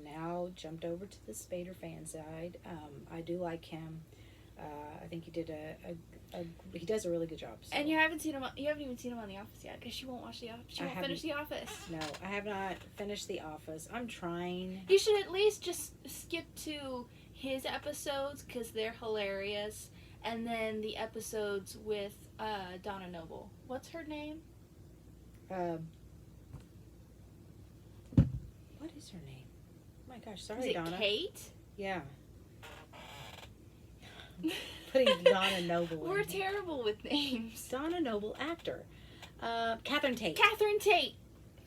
[SPEAKER 1] now jumped over to the Spader fan side. I do like him. I think he did he does a really good job. So.
[SPEAKER 2] And you haven't seen him. You haven't even seen him on The Office yet, because she won't watch The Office. She won't finish The Office.
[SPEAKER 1] No, I have not finished The Office. I'm trying.
[SPEAKER 2] You should at least just skip to his episodes, because they're hilarious, and then the episodes with Donna Noble. What's her name?
[SPEAKER 1] What is her name? Oh my gosh, sorry,
[SPEAKER 2] Is it
[SPEAKER 1] Donna.
[SPEAKER 2] Kate?
[SPEAKER 1] Yeah. Putting Donna Noble in.
[SPEAKER 2] We're terrible with names.
[SPEAKER 1] Donna Noble, actor. Catherine Tate.
[SPEAKER 2] Catherine Tate.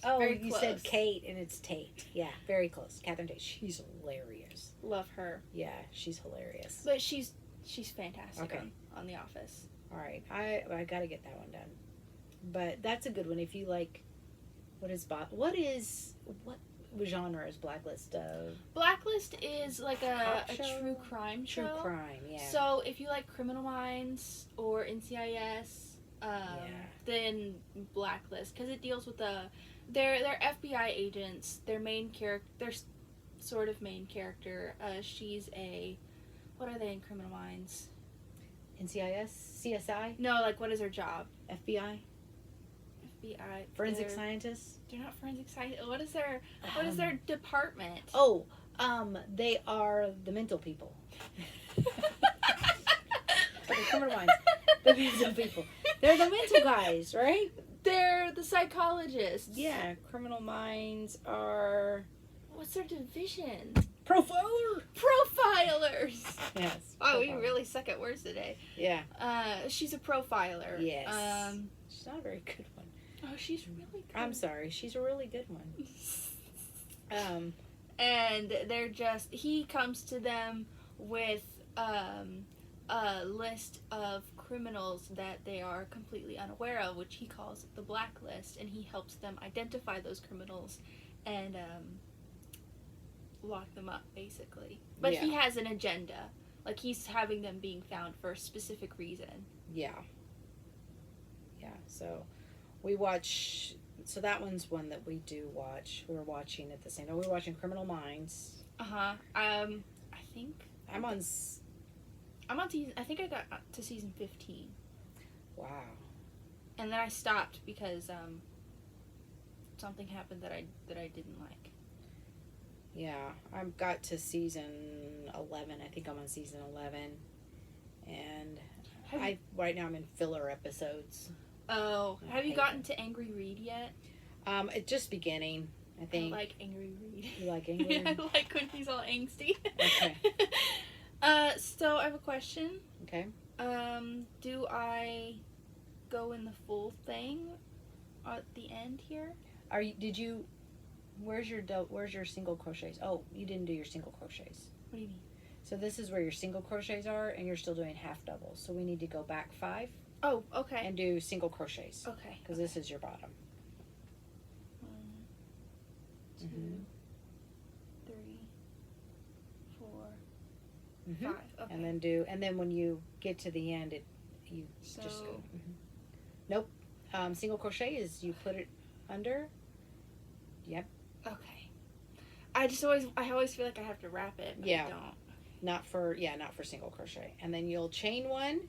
[SPEAKER 1] Oh,
[SPEAKER 2] very
[SPEAKER 1] you
[SPEAKER 2] close.
[SPEAKER 1] said Kate and it's Tate. Yeah, very close. Catherine Tate. She's hilarious.
[SPEAKER 2] Love her.
[SPEAKER 1] Yeah, she's hilarious.
[SPEAKER 2] But she's fantastic
[SPEAKER 1] Okay.
[SPEAKER 2] on The Office.
[SPEAKER 1] All right, I got to get that one done. But that's a good one if you like. What genre is Blacklist?
[SPEAKER 2] Blacklist is like a
[SPEAKER 1] Cop show?
[SPEAKER 2] true crime show.
[SPEAKER 1] True crime, yeah.
[SPEAKER 2] So if you like Criminal Minds or NCIS, then Blacklist, because it deals with they're FBI agents. Their main character, their sort of main character, she's what are they in Criminal Minds?
[SPEAKER 1] NCIS, CSI,
[SPEAKER 2] No, like what is her job?
[SPEAKER 1] FBI,
[SPEAKER 2] FBI.
[SPEAKER 1] forensic scientists.
[SPEAKER 2] They're not forensic scientists. What is their department?
[SPEAKER 1] Oh, they are the mental people. Okay, Criminal Minds. The mental people. They're the mental guys, right?
[SPEAKER 2] They're the psychologists.
[SPEAKER 1] Yeah, Criminal Minds are
[SPEAKER 2] What's their division?
[SPEAKER 1] profiler.
[SPEAKER 2] Profilers.
[SPEAKER 1] Yes.
[SPEAKER 2] Oh, we
[SPEAKER 1] profiler.
[SPEAKER 2] really suck at words today.
[SPEAKER 1] Yeah.
[SPEAKER 2] She's a profiler.
[SPEAKER 1] Yes. She's not a very good one.
[SPEAKER 2] Oh, she's really good.
[SPEAKER 1] I'm sorry. She's a really good one.
[SPEAKER 2] And he comes to them with a list of criminals that they are completely unaware of, which he calls the blacklist, and he helps them identify those criminals and lock them up, basically. But he has an agenda. Like, he's having them being found for a specific reason.
[SPEAKER 1] Yeah. Yeah, so we watch So that one's one that we do watch. We're watching at the same time. We're watching Criminal Minds.
[SPEAKER 2] I think
[SPEAKER 1] I'm on.
[SPEAKER 2] I'm on season. I think I got to season 15.
[SPEAKER 1] Wow.
[SPEAKER 2] And then I stopped because something happened that I didn't like.
[SPEAKER 1] Yeah, I've got to season 11. I think I'm on season 11, and right now I'm in filler episodes.
[SPEAKER 2] Oh, have you gotten to Angry Reed yet?
[SPEAKER 1] It's just beginning. I think.
[SPEAKER 2] I like Angry Reed.
[SPEAKER 1] You like Angry Reed?
[SPEAKER 2] I like when he's all angsty.
[SPEAKER 1] Okay.
[SPEAKER 2] So I have a question.
[SPEAKER 1] Okay.
[SPEAKER 2] Do I go in the full thing at the end here?
[SPEAKER 1] Where's your single crochets? Oh, you didn't do your single crochets.
[SPEAKER 2] What do you mean?
[SPEAKER 1] So this is where your single crochets are, and you're still doing half doubles. So we need to go back 5.
[SPEAKER 2] Oh, okay.
[SPEAKER 1] And do single crochets.
[SPEAKER 2] Okay.
[SPEAKER 1] Because this is your bottom.
[SPEAKER 2] 1, 2, 3, 4, 5. Okay.
[SPEAKER 1] And then when you get to the end, just go. Nope. Single crochet is you put it under. Yep.
[SPEAKER 2] Okay. I always feel like I have to wrap it, but I don't.
[SPEAKER 1] Not for single crochet. And then you'll chain 1,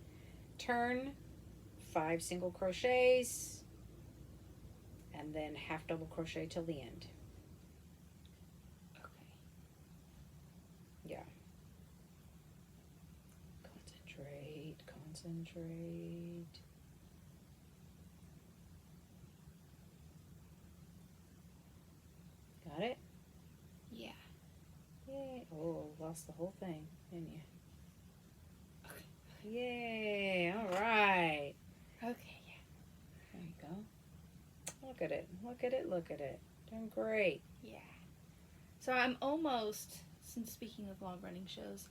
[SPEAKER 1] turn 5 single crochets, and then half double crochet till the end.
[SPEAKER 2] Okay.
[SPEAKER 1] Yeah. Concentrate. Got it?
[SPEAKER 2] Yeah.
[SPEAKER 1] Yay. Oh, lost the whole thing, didn't you?
[SPEAKER 2] Okay.
[SPEAKER 1] Yay. All right.
[SPEAKER 2] Okay, yeah.
[SPEAKER 1] There you go. Look at it. Look at it. Look at it. Doing great.
[SPEAKER 2] Yeah. So I'm almost, since speaking of long-running shows,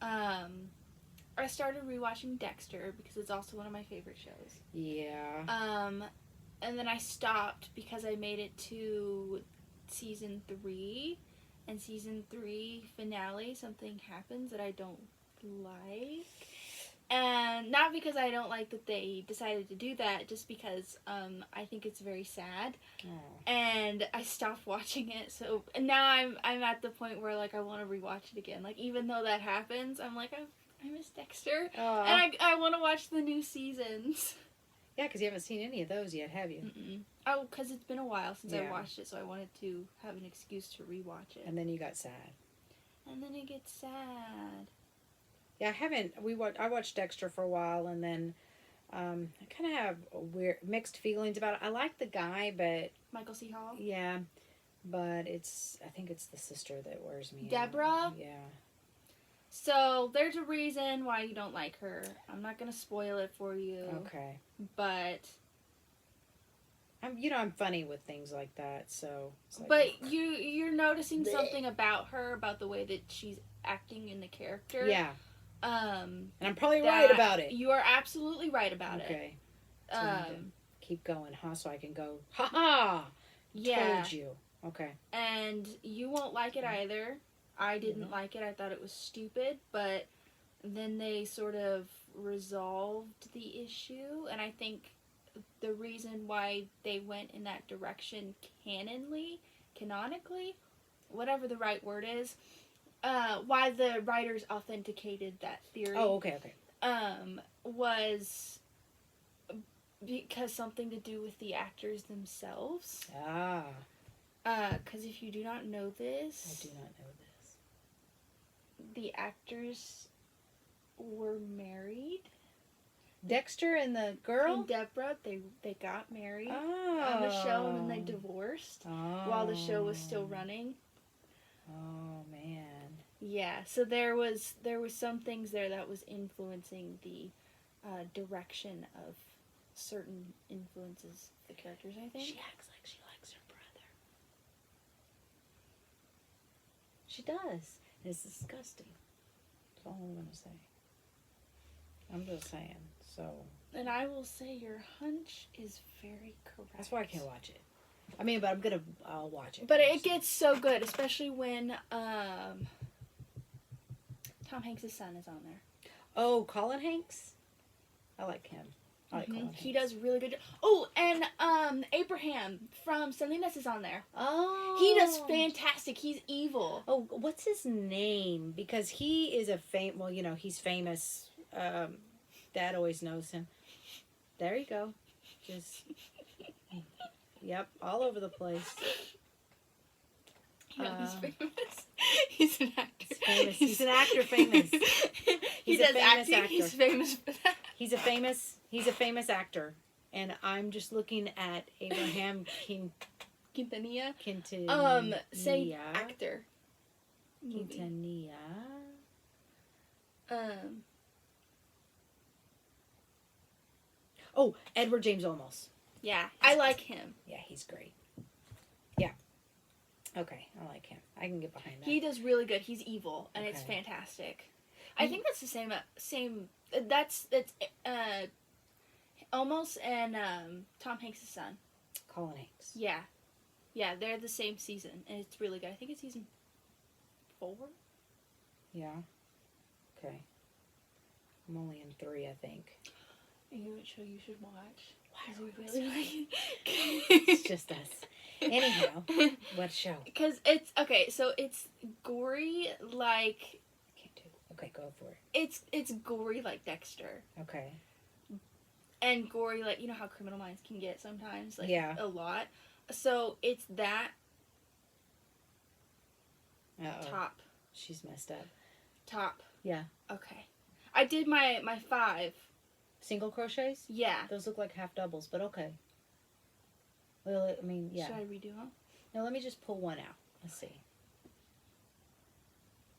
[SPEAKER 2] I started rewatching Dexter because it's also one of my favorite shows.
[SPEAKER 1] Yeah.
[SPEAKER 2] And then I stopped because I made it to season 3, and season 3 finale, something happens that I don't like. And not because I don't like that they decided to do that, just because I think it's very sad.
[SPEAKER 1] Oh.
[SPEAKER 2] And I stopped watching it. So and now I'm at the point where like I want to rewatch it again. Like even though that happens, I'm like I miss Dexter, and I want to watch the new seasons.
[SPEAKER 1] Yeah, because you haven't seen any of those yet, have you?
[SPEAKER 2] Mm-mm. Oh, because it's been a while since I watched it, so I wanted to have an excuse to rewatch it.
[SPEAKER 1] And then you got sad.
[SPEAKER 2] And then it gets sad.
[SPEAKER 1] Yeah, I haven't. I watched Dexter for a while, and then I kind of have mixed feelings about it. I like the guy, but
[SPEAKER 2] Michael C. Hall.
[SPEAKER 1] Yeah, but I think it's the sister that wears me
[SPEAKER 2] Deborah.
[SPEAKER 1] out. Yeah.
[SPEAKER 2] So there's a reason why you don't like her. I'm not gonna spoil it for you.
[SPEAKER 1] Okay.
[SPEAKER 2] But
[SPEAKER 1] I'm funny with things like that, so.
[SPEAKER 2] But you're noticing something about her, about the way that she's acting in the character.
[SPEAKER 1] Yeah. And I'm probably right about it.
[SPEAKER 2] You are absolutely right about it.
[SPEAKER 1] Okay. So I need to keep going, huh? So I can go, ha ha!
[SPEAKER 2] Yeah.
[SPEAKER 1] Told you. Okay.
[SPEAKER 2] And you won't like it either. I didn't like it. I thought it was stupid, but then they sort of resolved the issue, and I think the reason why they went in that direction canonically, whatever the right word is, why the writers authenticated that theory.
[SPEAKER 1] Oh, okay.
[SPEAKER 2] Was because something to do with the actors themselves.
[SPEAKER 1] Ah.
[SPEAKER 2] Because if you do not know this...
[SPEAKER 1] I do not know this.
[SPEAKER 2] The actors were married.
[SPEAKER 1] Dexter and the girl?
[SPEAKER 2] And Deborah, they got married
[SPEAKER 1] on
[SPEAKER 2] the show, and then they divorced while the show was still running.
[SPEAKER 1] Oh, man.
[SPEAKER 2] Yeah, so there was some things there that was influencing the direction of certain influences of the characters, I think.
[SPEAKER 1] She acts like she likes her brother. She does. And it's disgusting. That's all I'm going to say. I'm just saying, so.
[SPEAKER 2] And I will say your hunch is very correct.
[SPEAKER 1] That's why I can't watch it. I mean, but I'll watch it.
[SPEAKER 2] But it gets so good, especially when Tom Hanks' son is on there.
[SPEAKER 1] Oh, Colin Hanks? I like him. I like Colin
[SPEAKER 2] He
[SPEAKER 1] Hanks.
[SPEAKER 2] does really good. Oh, and Abraham from Salinas is on there.
[SPEAKER 1] Oh.
[SPEAKER 2] He does fantastic. He's evil.
[SPEAKER 1] Oh, what's his name? Because he is a well, you know, he's famous. Dad always knows him. There you go. Just, yep, all over the place.
[SPEAKER 2] You know, he's famous. He's an actor.
[SPEAKER 1] He's famous. He's an actor famous.
[SPEAKER 2] He does acting. Actor. He's famous for that.
[SPEAKER 1] He's a famous actor. And I'm just looking at Abraham
[SPEAKER 2] Quintanilla.
[SPEAKER 1] Say
[SPEAKER 2] actor.
[SPEAKER 1] Quintanilla. Oh, Edward James Olmos.
[SPEAKER 2] Yeah, I like him.
[SPEAKER 1] Yeah, he's great. Yeah. Okay, I like him. I can get behind that.
[SPEAKER 2] He does really good. He's evil, and it's fantastic. I think that's the same. That's Olmos and Tom Hanks' son.
[SPEAKER 1] Colin Hanks.
[SPEAKER 2] Yeah, they're the same season, and it's really good. I think it's season 4.
[SPEAKER 1] Yeah. Okay. I'm only in 3, I think.
[SPEAKER 2] Are you a show you should watch?
[SPEAKER 1] Why
[SPEAKER 2] we really like it?
[SPEAKER 1] It's just us. Anyhow, what show?
[SPEAKER 2] Because it's okay. So it's gory like.
[SPEAKER 1] Can't do. Okay, go for it.
[SPEAKER 2] It's gory like Dexter.
[SPEAKER 1] Okay.
[SPEAKER 2] And gory like, you know how Criminal Minds can get sometimes, like
[SPEAKER 1] yeah.
[SPEAKER 2] a lot. So it's that.
[SPEAKER 1] Uh-oh.
[SPEAKER 2] Top.
[SPEAKER 1] She's messed up.
[SPEAKER 2] Top.
[SPEAKER 1] Yeah.
[SPEAKER 2] Okay. I did my 5.
[SPEAKER 1] Single crochets?
[SPEAKER 2] Yeah.
[SPEAKER 1] Those look like half doubles, but okay. Well, I mean, yeah.
[SPEAKER 2] Should I redo them?
[SPEAKER 1] No, let me just pull one out. Let's see.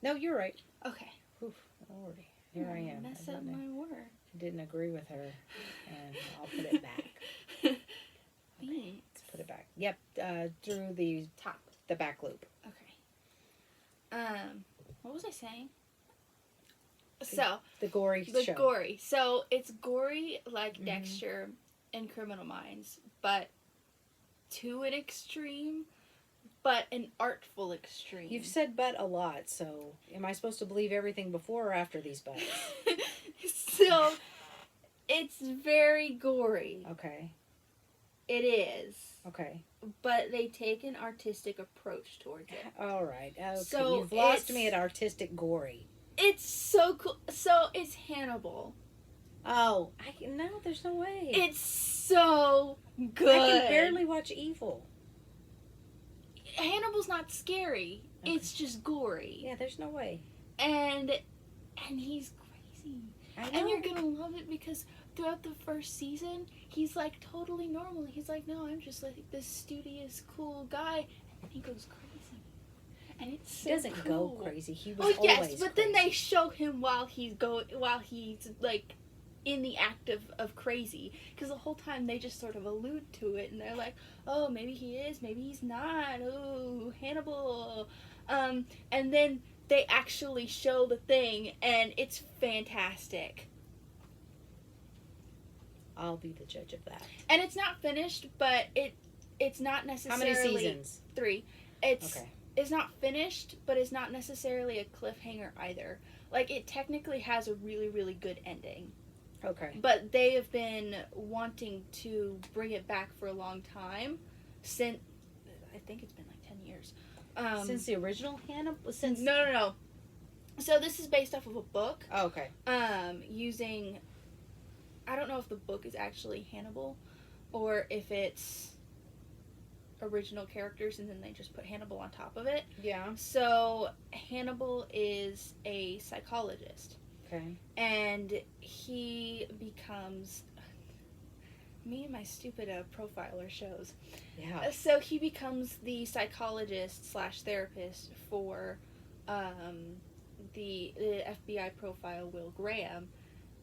[SPEAKER 1] No, you're right.
[SPEAKER 2] Okay.
[SPEAKER 1] Oof, Lordy. Here I am.
[SPEAKER 2] Mess up my work.
[SPEAKER 1] I didn't agree with her, and I'll put it back. Okay, let's put it back. Yep, through the
[SPEAKER 2] top,
[SPEAKER 1] the back loop.
[SPEAKER 2] Okay. What was I saying? So
[SPEAKER 1] the gory show.
[SPEAKER 2] Gory. So it's gory like Dexter and Criminal Minds, but to an extreme, but an artful extreme.
[SPEAKER 1] You've said "but" a lot, so am I supposed to believe everything before or after these buts?
[SPEAKER 2] So it's very gory.
[SPEAKER 1] Okay.
[SPEAKER 2] It is.
[SPEAKER 1] Okay.
[SPEAKER 2] But they take an artistic approach towards it.
[SPEAKER 1] All right. Okay.
[SPEAKER 2] So
[SPEAKER 1] you've lost me at artistic gory.
[SPEAKER 2] It's so cool. So it's Hannibal.
[SPEAKER 1] Oh, no, there's no way.
[SPEAKER 2] It's so good.
[SPEAKER 1] I can barely watch evil.
[SPEAKER 2] Hannibal's not scary. Okay. It's just gory.
[SPEAKER 1] Yeah, there's no way.
[SPEAKER 2] And he's crazy.
[SPEAKER 1] I know.
[SPEAKER 2] And you're gonna love it because throughout the first season, he's like totally normal. He's like, no, I'm just like this studious, cool guy. And then he goes crazy. And it's so
[SPEAKER 1] He doesn't
[SPEAKER 2] cool.
[SPEAKER 1] go crazy. He was
[SPEAKER 2] always
[SPEAKER 1] always
[SPEAKER 2] but
[SPEAKER 1] crazy.
[SPEAKER 2] then they show him while he's like in the act of crazy, because the whole time they just sort of allude to it, and they're like, oh, maybe he is, maybe he's not. Oh, Hannibal. And then they actually show the thing, and it's fantastic.
[SPEAKER 1] I'll be the judge of that.
[SPEAKER 2] And it's not finished, but it's not necessarily...
[SPEAKER 1] How many seasons?
[SPEAKER 2] 3. It's not finished, but it's not necessarily a cliffhanger either. Like, it technically has a really, really good ending.
[SPEAKER 1] Okay.
[SPEAKER 2] But they have been wanting to bring it back for a long time. Since... I think it's been like 10 years.
[SPEAKER 1] Since the original Hannibal?
[SPEAKER 2] No. So this is based off of a book.
[SPEAKER 1] Oh, okay.
[SPEAKER 2] Using... I don't know if the book is actually Hannibal, or if it's original characters and then they just put Hannibal on top of it.
[SPEAKER 1] Yeah.
[SPEAKER 2] So Hannibal is a psychologist.
[SPEAKER 1] Okay.
[SPEAKER 2] And he becomes... Me and my stupid profiler shows.
[SPEAKER 1] Yeah.
[SPEAKER 2] So he becomes the psychologist / therapist for the FBI profile Will Graham.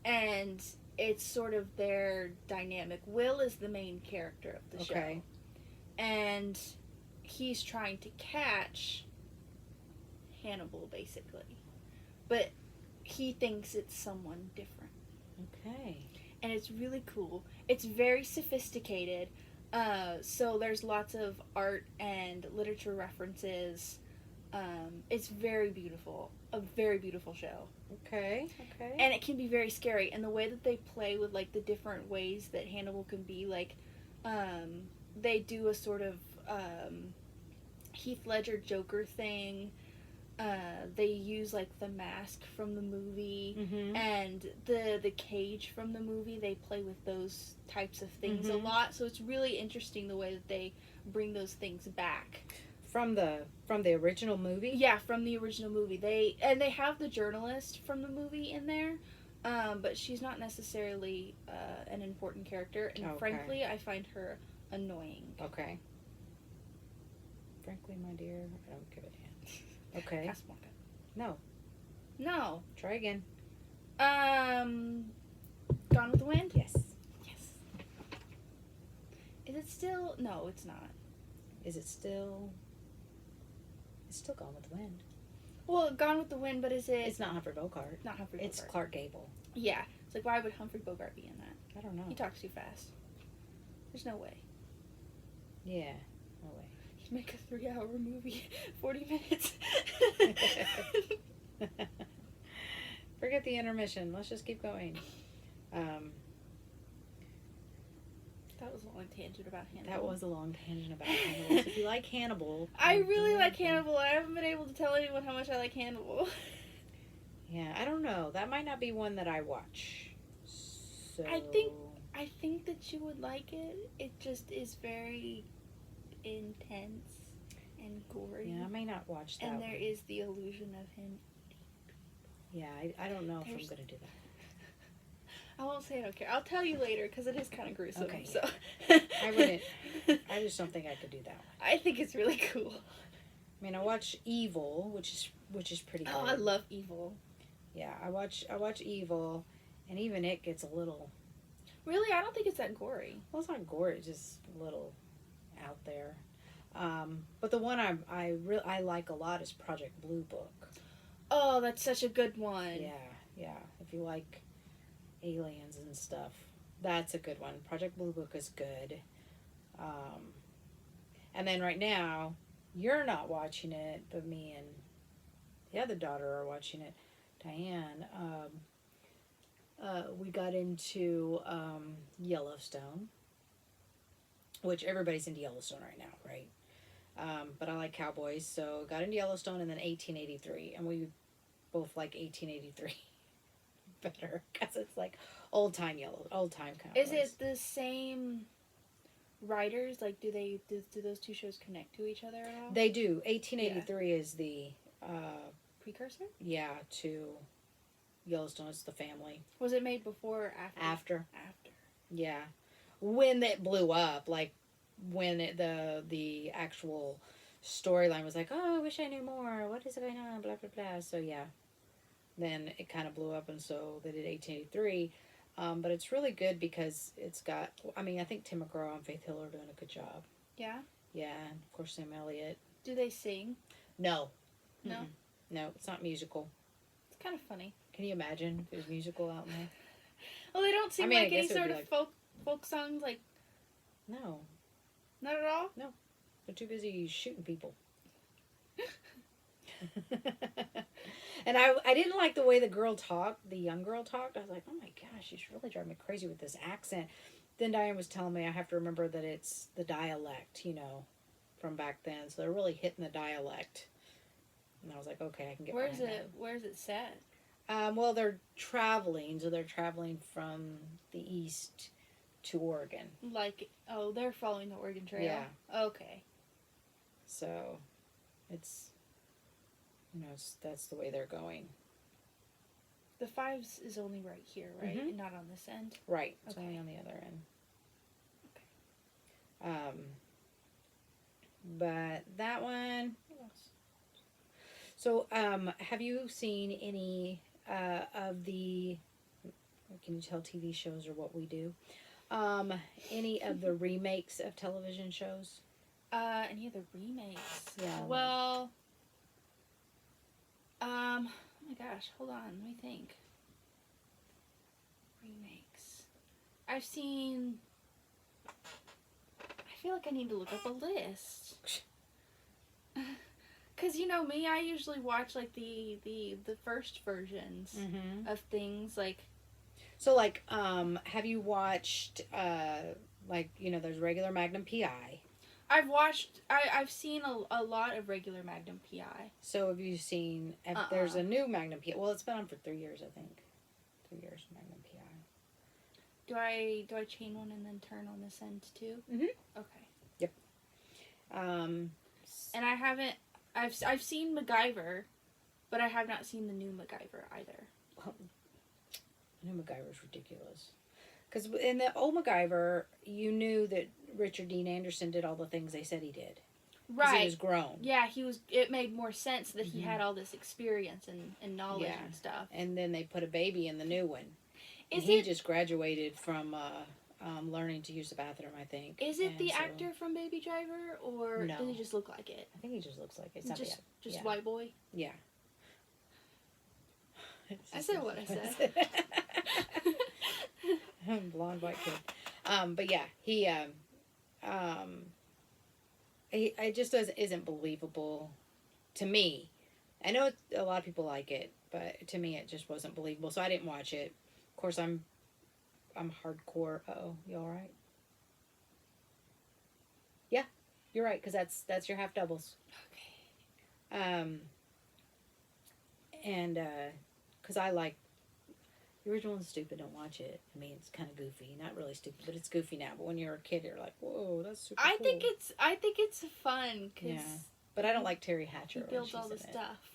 [SPEAKER 2] And it's sort of their dynamic. Will is the main character of the show. And he's trying to catch Hannibal, basically. But he thinks it's someone different.
[SPEAKER 1] Okay.
[SPEAKER 2] And it's really cool. It's very sophisticated. So there's lots of art and literature references. It's very beautiful. A very beautiful show.
[SPEAKER 1] Okay. Okay.
[SPEAKER 2] And it can be very scary. And the way that they play with, like, the different ways that Hannibal can be, like, they do a sort of Heath Ledger Joker thing. They use, like, the mask from the movie and the cage from the movie. They play with those types of things a lot. So it's really interesting the way that they bring those things back.
[SPEAKER 1] From the original movie?
[SPEAKER 2] Yeah, from the original movie. They have the journalist from the movie in there, but she's not necessarily an important character, and frankly, I find her annoying.
[SPEAKER 1] Okay. Frankly, my dear, I don't give a damn. Okay.
[SPEAKER 2] Casablanca.
[SPEAKER 1] No.
[SPEAKER 2] No.
[SPEAKER 1] Try again.
[SPEAKER 2] Gone with the Wind?
[SPEAKER 1] Yes.
[SPEAKER 2] Yes. Is it still? No, it's not.
[SPEAKER 1] Is it still? It's still Gone with the Wind.
[SPEAKER 2] Well, Gone with the Wind, but is it?
[SPEAKER 1] It's not Humphrey Bogart.
[SPEAKER 2] Not Humphrey Bogart.
[SPEAKER 1] It's Clark Gable.
[SPEAKER 2] Yeah. It's like, why would Humphrey Bogart be in that?
[SPEAKER 1] I don't know.
[SPEAKER 2] He talks too fast. There's no way.
[SPEAKER 1] Yeah. No way.
[SPEAKER 2] He'd make a 3-hour movie, 40 minutes.
[SPEAKER 1] Forget the intermission. Let's just keep going.
[SPEAKER 2] That was a long tangent about Hannibal.
[SPEAKER 1] That was a long tangent about Hannibal. So if you like Hannibal...
[SPEAKER 2] I really like Hannibal. I haven't been able to tell anyone how much I like Hannibal.
[SPEAKER 1] Yeah, I don't know. That might not be one that I watch. So...
[SPEAKER 2] I think that you would like it. It just is very intense and gory.
[SPEAKER 1] Yeah, I may not watch that
[SPEAKER 2] And there
[SPEAKER 1] one.
[SPEAKER 2] is the illusion of him.
[SPEAKER 1] Yeah, I don't know if I'm going to do that.
[SPEAKER 2] I won't say I don't care. I'll tell you later because it is kind of gruesome.
[SPEAKER 1] Okay,
[SPEAKER 2] So
[SPEAKER 1] I wouldn't. I just don't think I could do that one.
[SPEAKER 2] I think it's really cool.
[SPEAKER 1] I mean, I watch Evil, which is pretty good.
[SPEAKER 2] Oh, I love Evil.
[SPEAKER 1] Yeah, I watch Evil, and even it gets a little...
[SPEAKER 2] Really? I don't think it's that gory.
[SPEAKER 1] Well, it's not gory, it's just a little out there. But the one I like a lot is Project Blue Book.
[SPEAKER 2] Oh, that's such a good one.
[SPEAKER 1] Yeah. If you like aliens and stuff, that's a good one. Project Blue Book is good. And then right now, you're not watching it, but me and the other daughter are watching it. Diane, we got into Yellowstone, which everybody's into Yellowstone right now, right? But I like cowboys, so got into Yellowstone and then 1883, and we both like 1883 better because it's like old time cowboys.
[SPEAKER 2] Is it the same writers? Like, do those two shows connect to each other at all?
[SPEAKER 1] They do. 1883 is the
[SPEAKER 2] precursor?
[SPEAKER 1] Yeah, to Yellowstone. It's the family.
[SPEAKER 2] Was it made before or after?
[SPEAKER 1] After. Yeah, when it blew up, like when the actual storyline was like, oh, I wish I knew more. What is going on? Blah blah blah. So yeah, then it kind of blew up, and so they did 1883. But it's really good because it's got. I mean, I think Tim McGraw and Faith Hill are doing a good job.
[SPEAKER 2] Yeah.
[SPEAKER 1] Yeah, and of course Sam Elliott.
[SPEAKER 2] Do they sing?
[SPEAKER 1] No.
[SPEAKER 2] No.
[SPEAKER 1] Mm-mm. No, it's not musical.
[SPEAKER 2] It's kind of funny.
[SPEAKER 1] Can you imagine if there's musical out there?
[SPEAKER 2] Well, they don't sing
[SPEAKER 1] I mean,
[SPEAKER 2] like
[SPEAKER 1] I guess
[SPEAKER 2] any
[SPEAKER 1] it would
[SPEAKER 2] sort
[SPEAKER 1] be
[SPEAKER 2] of
[SPEAKER 1] like-
[SPEAKER 2] folk songs, like
[SPEAKER 1] No,
[SPEAKER 2] not at all.
[SPEAKER 1] they're too busy shooting people. And I didn't like the way the young girl talked. I was like, oh my gosh, she's really driving me crazy with this accent. Then Diane was telling me I have to remember that it's the dialect, from back then. So they're really hitting the dialect. And I was like, okay, I can get behind that.
[SPEAKER 2] Where's it set?
[SPEAKER 1] Well, they're traveling, so they're traveling from the east to Oregon.
[SPEAKER 2] Like, oh, they're following the Oregon Trail?
[SPEAKER 1] Yeah.
[SPEAKER 2] Okay.
[SPEAKER 1] So, it's, that's the way they're going.
[SPEAKER 2] The 5s is only right here, right?
[SPEAKER 1] Mhm.
[SPEAKER 2] And not on this end?
[SPEAKER 1] Right. It's
[SPEAKER 2] Okay.
[SPEAKER 1] only on the other end.
[SPEAKER 2] Okay.
[SPEAKER 1] But that one, what else? So, have you seen any of the, can you tell TV shows are what we do? Any of the remakes of television shows?
[SPEAKER 2] Any other remakes?
[SPEAKER 1] Yeah.
[SPEAKER 2] Well, oh my gosh, hold on, let me think. Remakes. I feel like I need to look up a list. Because Because you know me, I usually watch like the first versions of things. Like,
[SPEAKER 1] so like, have you watched like, you know, there's regular Magnum PI.
[SPEAKER 2] I've seen a lot of regular Magnum PI.
[SPEAKER 1] So have you seen? There's a new Magnum PI. Well, it's been on for 3 years, I think. 3 years Magnum PI.
[SPEAKER 2] Do I chain one and then turn on this end too?
[SPEAKER 1] Mhm.
[SPEAKER 2] Okay.
[SPEAKER 1] Yep.
[SPEAKER 2] And I haven't. I've seen Macgyver, but I have not seen the new Macgyver either.
[SPEAKER 1] Well, the new Macgyver's ridiculous. Because in the old Macgyver, you knew that Richard Dean Anderson did all the things they said he did.
[SPEAKER 2] Right.
[SPEAKER 1] He was grown.
[SPEAKER 2] Yeah, he was. It made more sense that he had all this experience and knowledge and stuff.
[SPEAKER 1] And then they put a baby in the new one. And he just graduated from learning to use the bathroom, I think.
[SPEAKER 2] Is it the actor from Baby Driver, or does he just look like it?
[SPEAKER 1] I think he just looks like it.
[SPEAKER 2] It's just white boy?
[SPEAKER 1] Yeah.
[SPEAKER 2] I said what I said.
[SPEAKER 1] Blonde white kid. But yeah, he just isn't believable to me. I know a lot of people like it, but to me it just wasn't believable, so I didn't watch it. Of course, I'm hardcore. Uh-oh, you all right? Yeah, you're right, because that's your half doubles.
[SPEAKER 2] Okay.
[SPEAKER 1] And because I like the original is stupid. Don't watch it. I mean, it's kind of goofy. Not really stupid, but it's goofy now. But when you're a kid, you're like, whoa, that's super cool.
[SPEAKER 2] I think it's fun. Cause
[SPEAKER 1] yeah. But I don't like Terry Hatcher.
[SPEAKER 2] He builds all the stuff.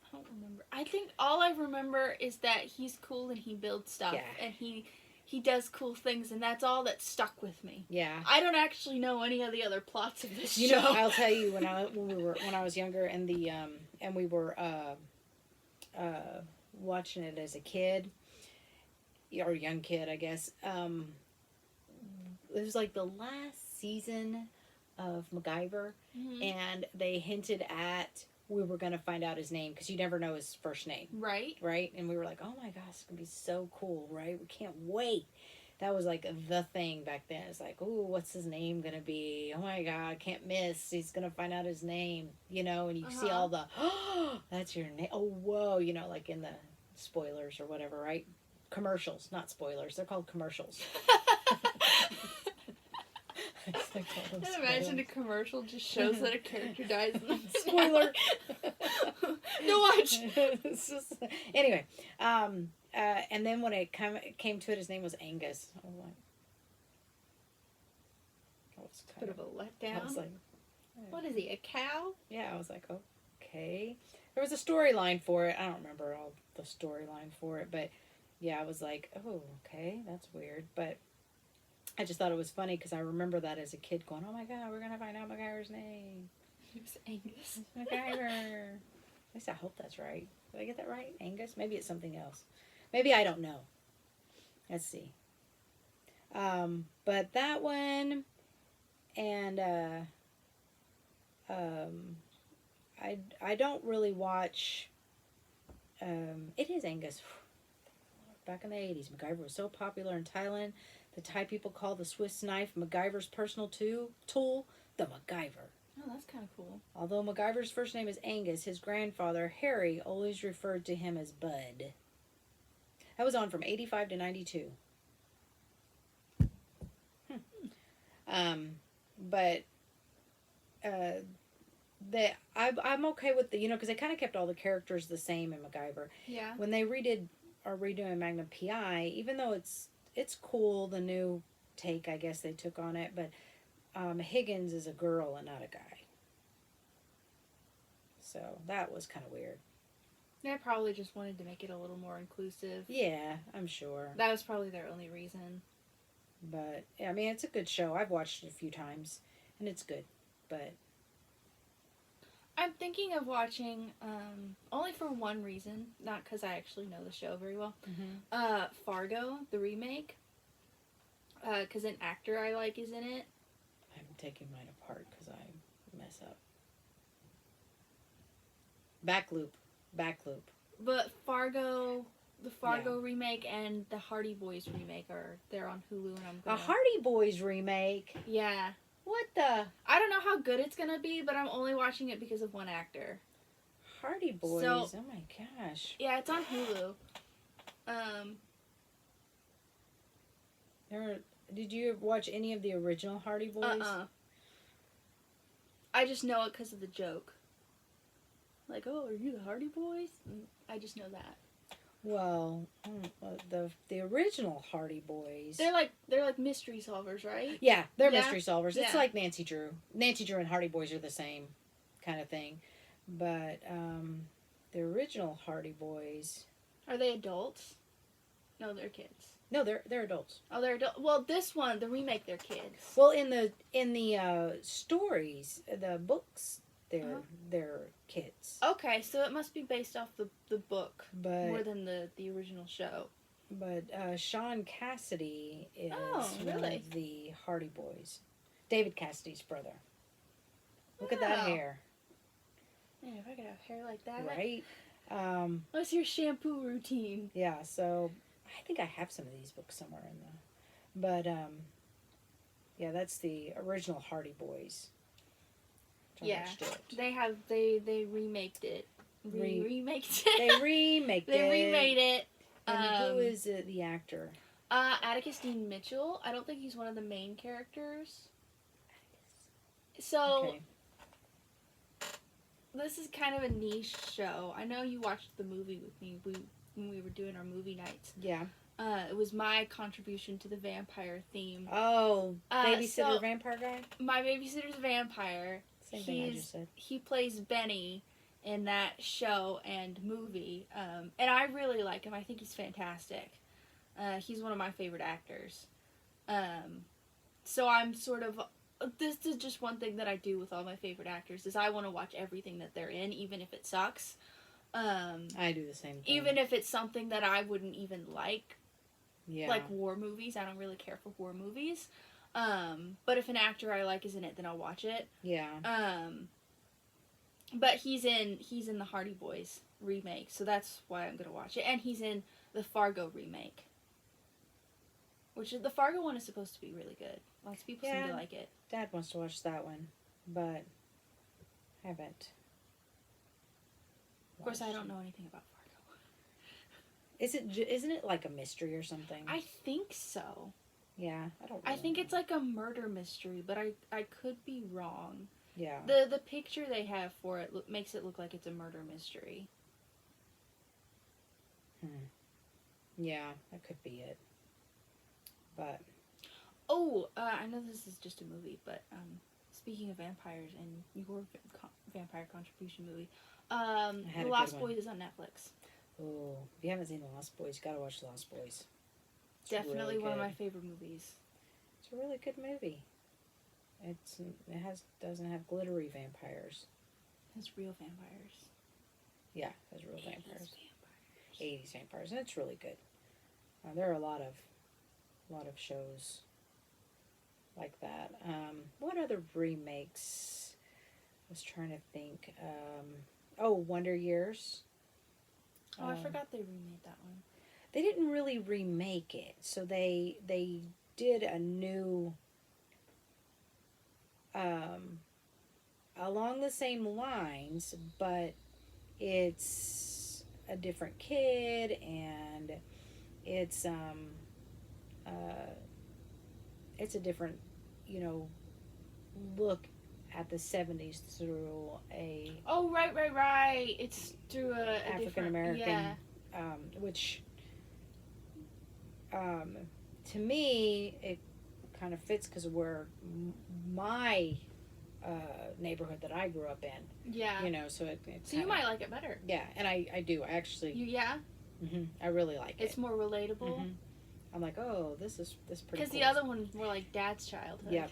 [SPEAKER 2] I don't remember. I think all I remember is that he's cool and he builds stuff and he does cool things, and that's all that stuck with me. Yeah. I don't actually know any of the other plots of this show.
[SPEAKER 1] You know, I'll tell you when I was younger and we were watching it as a kid or young kid, I guess. It was like the last season of Macgyver, and they hinted at we were going to find out his name, because you never know his first name. Right. And we were like, oh my gosh, it's going to be so cool, right? We can't wait. That was like the thing back then. It's like, ooh, what's his name going to be? Oh my God, I can't miss. He's going to find out his name, you know, and you see all the, oh, that's your name. Oh, whoa, you know, like in the spoilers or whatever, right? Commercials, not spoilers. They're called commercials.
[SPEAKER 2] I imagine a commercial just shows that a character dies in the
[SPEAKER 1] spoiler.
[SPEAKER 2] No watch.
[SPEAKER 1] Anyway, and then when it came to it, his name was Angus. I was like,
[SPEAKER 2] bit of a letdown.
[SPEAKER 1] I was like,
[SPEAKER 2] what is he, a cow?
[SPEAKER 1] Yeah, I was like, okay. There was a storyline for it. I don't remember all the storyline for it, but yeah, I was like, oh, okay, that's weird, but I just thought it was funny because I remember that as a kid going, oh my God, we're going to find out Macgyver's name.
[SPEAKER 2] It was Angus.
[SPEAKER 1] Macgyver. At least I hope that's right. Did I get that right? Angus? Maybe it's something else. Maybe I don't know. Let's see. But that one, and I don't really watch, it is Angus. Back in the 80s, Macgyver was so popular in Thailand. The Thai people call the Swiss knife Macgyver's personal tool, the Macgyver.
[SPEAKER 2] Oh, that's kind of cool.
[SPEAKER 1] Although Macgyver's first name is Angus, his grandfather, Harry, always referred to him as Bud. That was on from 85 to 92. But I'm okay with the, you know, because they kind of kept all the characters the same in Macgyver. Yeah. When they are redoing Magnum PI, even though it's cool, the new take, I guess, they took on it, but Higgins is a girl and not a guy. So that was kind of weird.
[SPEAKER 2] They probably just wanted to make it a little more inclusive.
[SPEAKER 1] Yeah, I'm sure.
[SPEAKER 2] That was probably their only reason.
[SPEAKER 1] But, yeah, I mean, it's a good show. I've watched it a few times, and it's good, but...
[SPEAKER 2] I'm thinking of watching, only for one reason, not because I actually know the show very well, Fargo, the remake, because an actor I like is in it.
[SPEAKER 1] I'm taking mine apart because I mess up. Backloop.
[SPEAKER 2] But Fargo, the Fargo remake and the Hardy Boys remake they're on Hulu, and I'm gonna...
[SPEAKER 1] A Hardy Boys remake?
[SPEAKER 2] Yeah.
[SPEAKER 1] What the?
[SPEAKER 2] I don't know how good it's gonna be, but I'm only watching it because of one actor.
[SPEAKER 1] Hardy Boys.
[SPEAKER 2] So-
[SPEAKER 1] Oh my gosh.
[SPEAKER 2] Yeah, it's on Hulu.
[SPEAKER 1] Did you watch any of the original Hardy Boys?
[SPEAKER 2] I just know it because of the joke. Like, oh, are you the Hardy Boys? I just know that.
[SPEAKER 1] Well, the original Hardy Boys.
[SPEAKER 2] They're like mystery solvers, right?
[SPEAKER 1] Yeah, they're
[SPEAKER 2] Yeah?
[SPEAKER 1] mystery solvers. It's
[SPEAKER 2] Yeah.
[SPEAKER 1] like Nancy Drew. Nancy Drew and Hardy Boys are the same kind of thing. But the original Hardy Boys.
[SPEAKER 2] Are they adults? No, they're kids.
[SPEAKER 1] No, they're adults.
[SPEAKER 2] Oh, they're adults. Well, this one, the remake, they're kids.
[SPEAKER 1] Well, in the stories, the books, they're kids.
[SPEAKER 2] Okay, so it must be based off the book more
[SPEAKER 1] But
[SPEAKER 2] than the original show.
[SPEAKER 1] Sean Cassidy is
[SPEAKER 2] Oh,
[SPEAKER 1] one
[SPEAKER 2] really?
[SPEAKER 1] of the Hardy Boys. David Cassidy's brother. Look at that
[SPEAKER 2] Wow.
[SPEAKER 1] hair,
[SPEAKER 2] Man, if I could have hair like that.
[SPEAKER 1] right?
[SPEAKER 2] What's your shampoo routine?
[SPEAKER 1] Yeah, so I think I have some of these books somewhere in the, but yeah, that's the original Hardy Boys. I
[SPEAKER 2] Yeah.
[SPEAKER 1] watched it.
[SPEAKER 2] They remaked it. Remaked it.
[SPEAKER 1] They remaked
[SPEAKER 2] They
[SPEAKER 1] it.
[SPEAKER 2] remade it.
[SPEAKER 1] And who is the actor?
[SPEAKER 2] Atticus Dean Mitchell. I don't think he's one of the main characters. So
[SPEAKER 1] Okay.
[SPEAKER 2] this is kind of a niche show. I know you watched the movie with me when we were doing our movie nights.
[SPEAKER 1] Yeah.
[SPEAKER 2] It was my contribution to the vampire theme.
[SPEAKER 1] Oh, babysitter
[SPEAKER 2] so-
[SPEAKER 1] vampire guy.
[SPEAKER 2] My babysitter's a vampire.
[SPEAKER 1] Same thing I just said.
[SPEAKER 2] He plays Benny in that show and movie, and I really like him. I think he's fantastic. He's one of my favorite actors. So I'm sort of. This is just one thing that I do with all my favorite actors is I want to watch everything that they're in, even if it sucks.
[SPEAKER 1] I do the same thing.
[SPEAKER 2] Even if it's something that I wouldn't even like.
[SPEAKER 1] Yeah.
[SPEAKER 2] Like war movies. I don't really care for war movies. But if an actor I like is in it, then I'll watch it.
[SPEAKER 1] Yeah.
[SPEAKER 2] But he's in the Hardy Boys remake, so that's why I'm gonna watch it. And he's in the Fargo remake, which the Fargo one is supposed to be really good. Lots of people seem
[SPEAKER 1] Yeah.
[SPEAKER 2] to like it.
[SPEAKER 1] Dad wants to watch that one, but haven't.
[SPEAKER 2] Of course, I
[SPEAKER 1] watched
[SPEAKER 2] don't
[SPEAKER 1] it.
[SPEAKER 2] know anything about Fargo.
[SPEAKER 1] Isn't it like a mystery or something?
[SPEAKER 2] I think so.
[SPEAKER 1] Yeah, I don't.
[SPEAKER 2] I
[SPEAKER 1] Really
[SPEAKER 2] think
[SPEAKER 1] know.
[SPEAKER 2] it's like a murder mystery, but I could be wrong.
[SPEAKER 1] Yeah.
[SPEAKER 2] The picture they have for it makes it look like it's a murder mystery.
[SPEAKER 1] Yeah, that could be it. But
[SPEAKER 2] Oh, I know this is just a movie, but speaking of vampires and your vampire contribution movie,
[SPEAKER 1] had
[SPEAKER 2] The
[SPEAKER 1] a
[SPEAKER 2] Lost
[SPEAKER 1] good one.
[SPEAKER 2] Boys is on Netflix.
[SPEAKER 1] oh, if you haven't seen The Lost Boys, you gotta watch The Lost Boys. It's
[SPEAKER 2] Definitely
[SPEAKER 1] really
[SPEAKER 2] one of my
[SPEAKER 1] good.
[SPEAKER 2] favorite movies.
[SPEAKER 1] It's a really good movie. Doesn't have glittery vampires.
[SPEAKER 2] It's real vampires.
[SPEAKER 1] Yeah, it has real
[SPEAKER 2] 80s
[SPEAKER 1] vampires. 80s vampires, and it's really good. There are a lot of shows like that. What other remakes? I was trying to think. Wonder Years.
[SPEAKER 2] Oh, I forgot they remade that one.
[SPEAKER 1] They didn't really remake it, so they did a new. Along the same lines, but it's a different kid, and it's a different, look at the 70s through a
[SPEAKER 2] Oh, right. It's through a
[SPEAKER 1] African American,
[SPEAKER 2] Yeah.
[SPEAKER 1] which to me it kind of fits because of where my neighborhood that I grew up in,
[SPEAKER 2] Yeah.
[SPEAKER 1] so it
[SPEAKER 2] So you might like it better.
[SPEAKER 1] yeah, and I do. I actually,
[SPEAKER 2] Yeah?
[SPEAKER 1] I really like
[SPEAKER 2] It's
[SPEAKER 1] it.
[SPEAKER 2] more relatable.
[SPEAKER 1] Mhm. I'm like, oh, this pretty
[SPEAKER 2] Because
[SPEAKER 1] cool.
[SPEAKER 2] the other one's more like Dad's childhood.
[SPEAKER 1] Yep.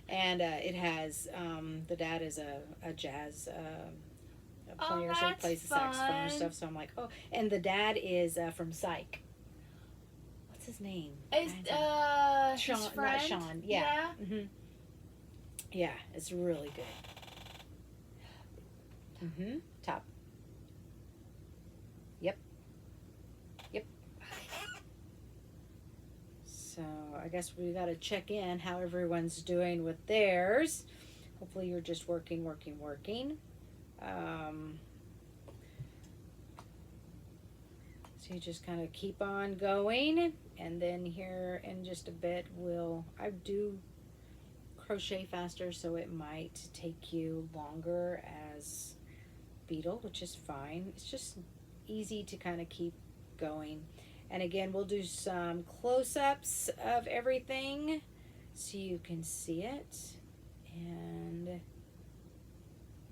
[SPEAKER 1] And it has the dad is a jazz player, so he
[SPEAKER 2] that's
[SPEAKER 1] plays the saxophone and
[SPEAKER 2] fun.
[SPEAKER 1] stuff. So I'm like, oh, and the dad is from Psych. What's his name?
[SPEAKER 2] It's,
[SPEAKER 1] Sean,
[SPEAKER 2] his
[SPEAKER 1] not
[SPEAKER 2] friend?
[SPEAKER 1] Sean. Yeah. Yeah, it's really good. Top. Yep. So I guess we got to check in how everyone's doing with theirs. Hopefully you're just working. So you just kind of keep on going, and then here in just a bit I do crochet faster, so it might take you longer as Beetle, which is fine. It's just easy to kind of keep going. And again, we'll do some close-ups of everything so you can see it. And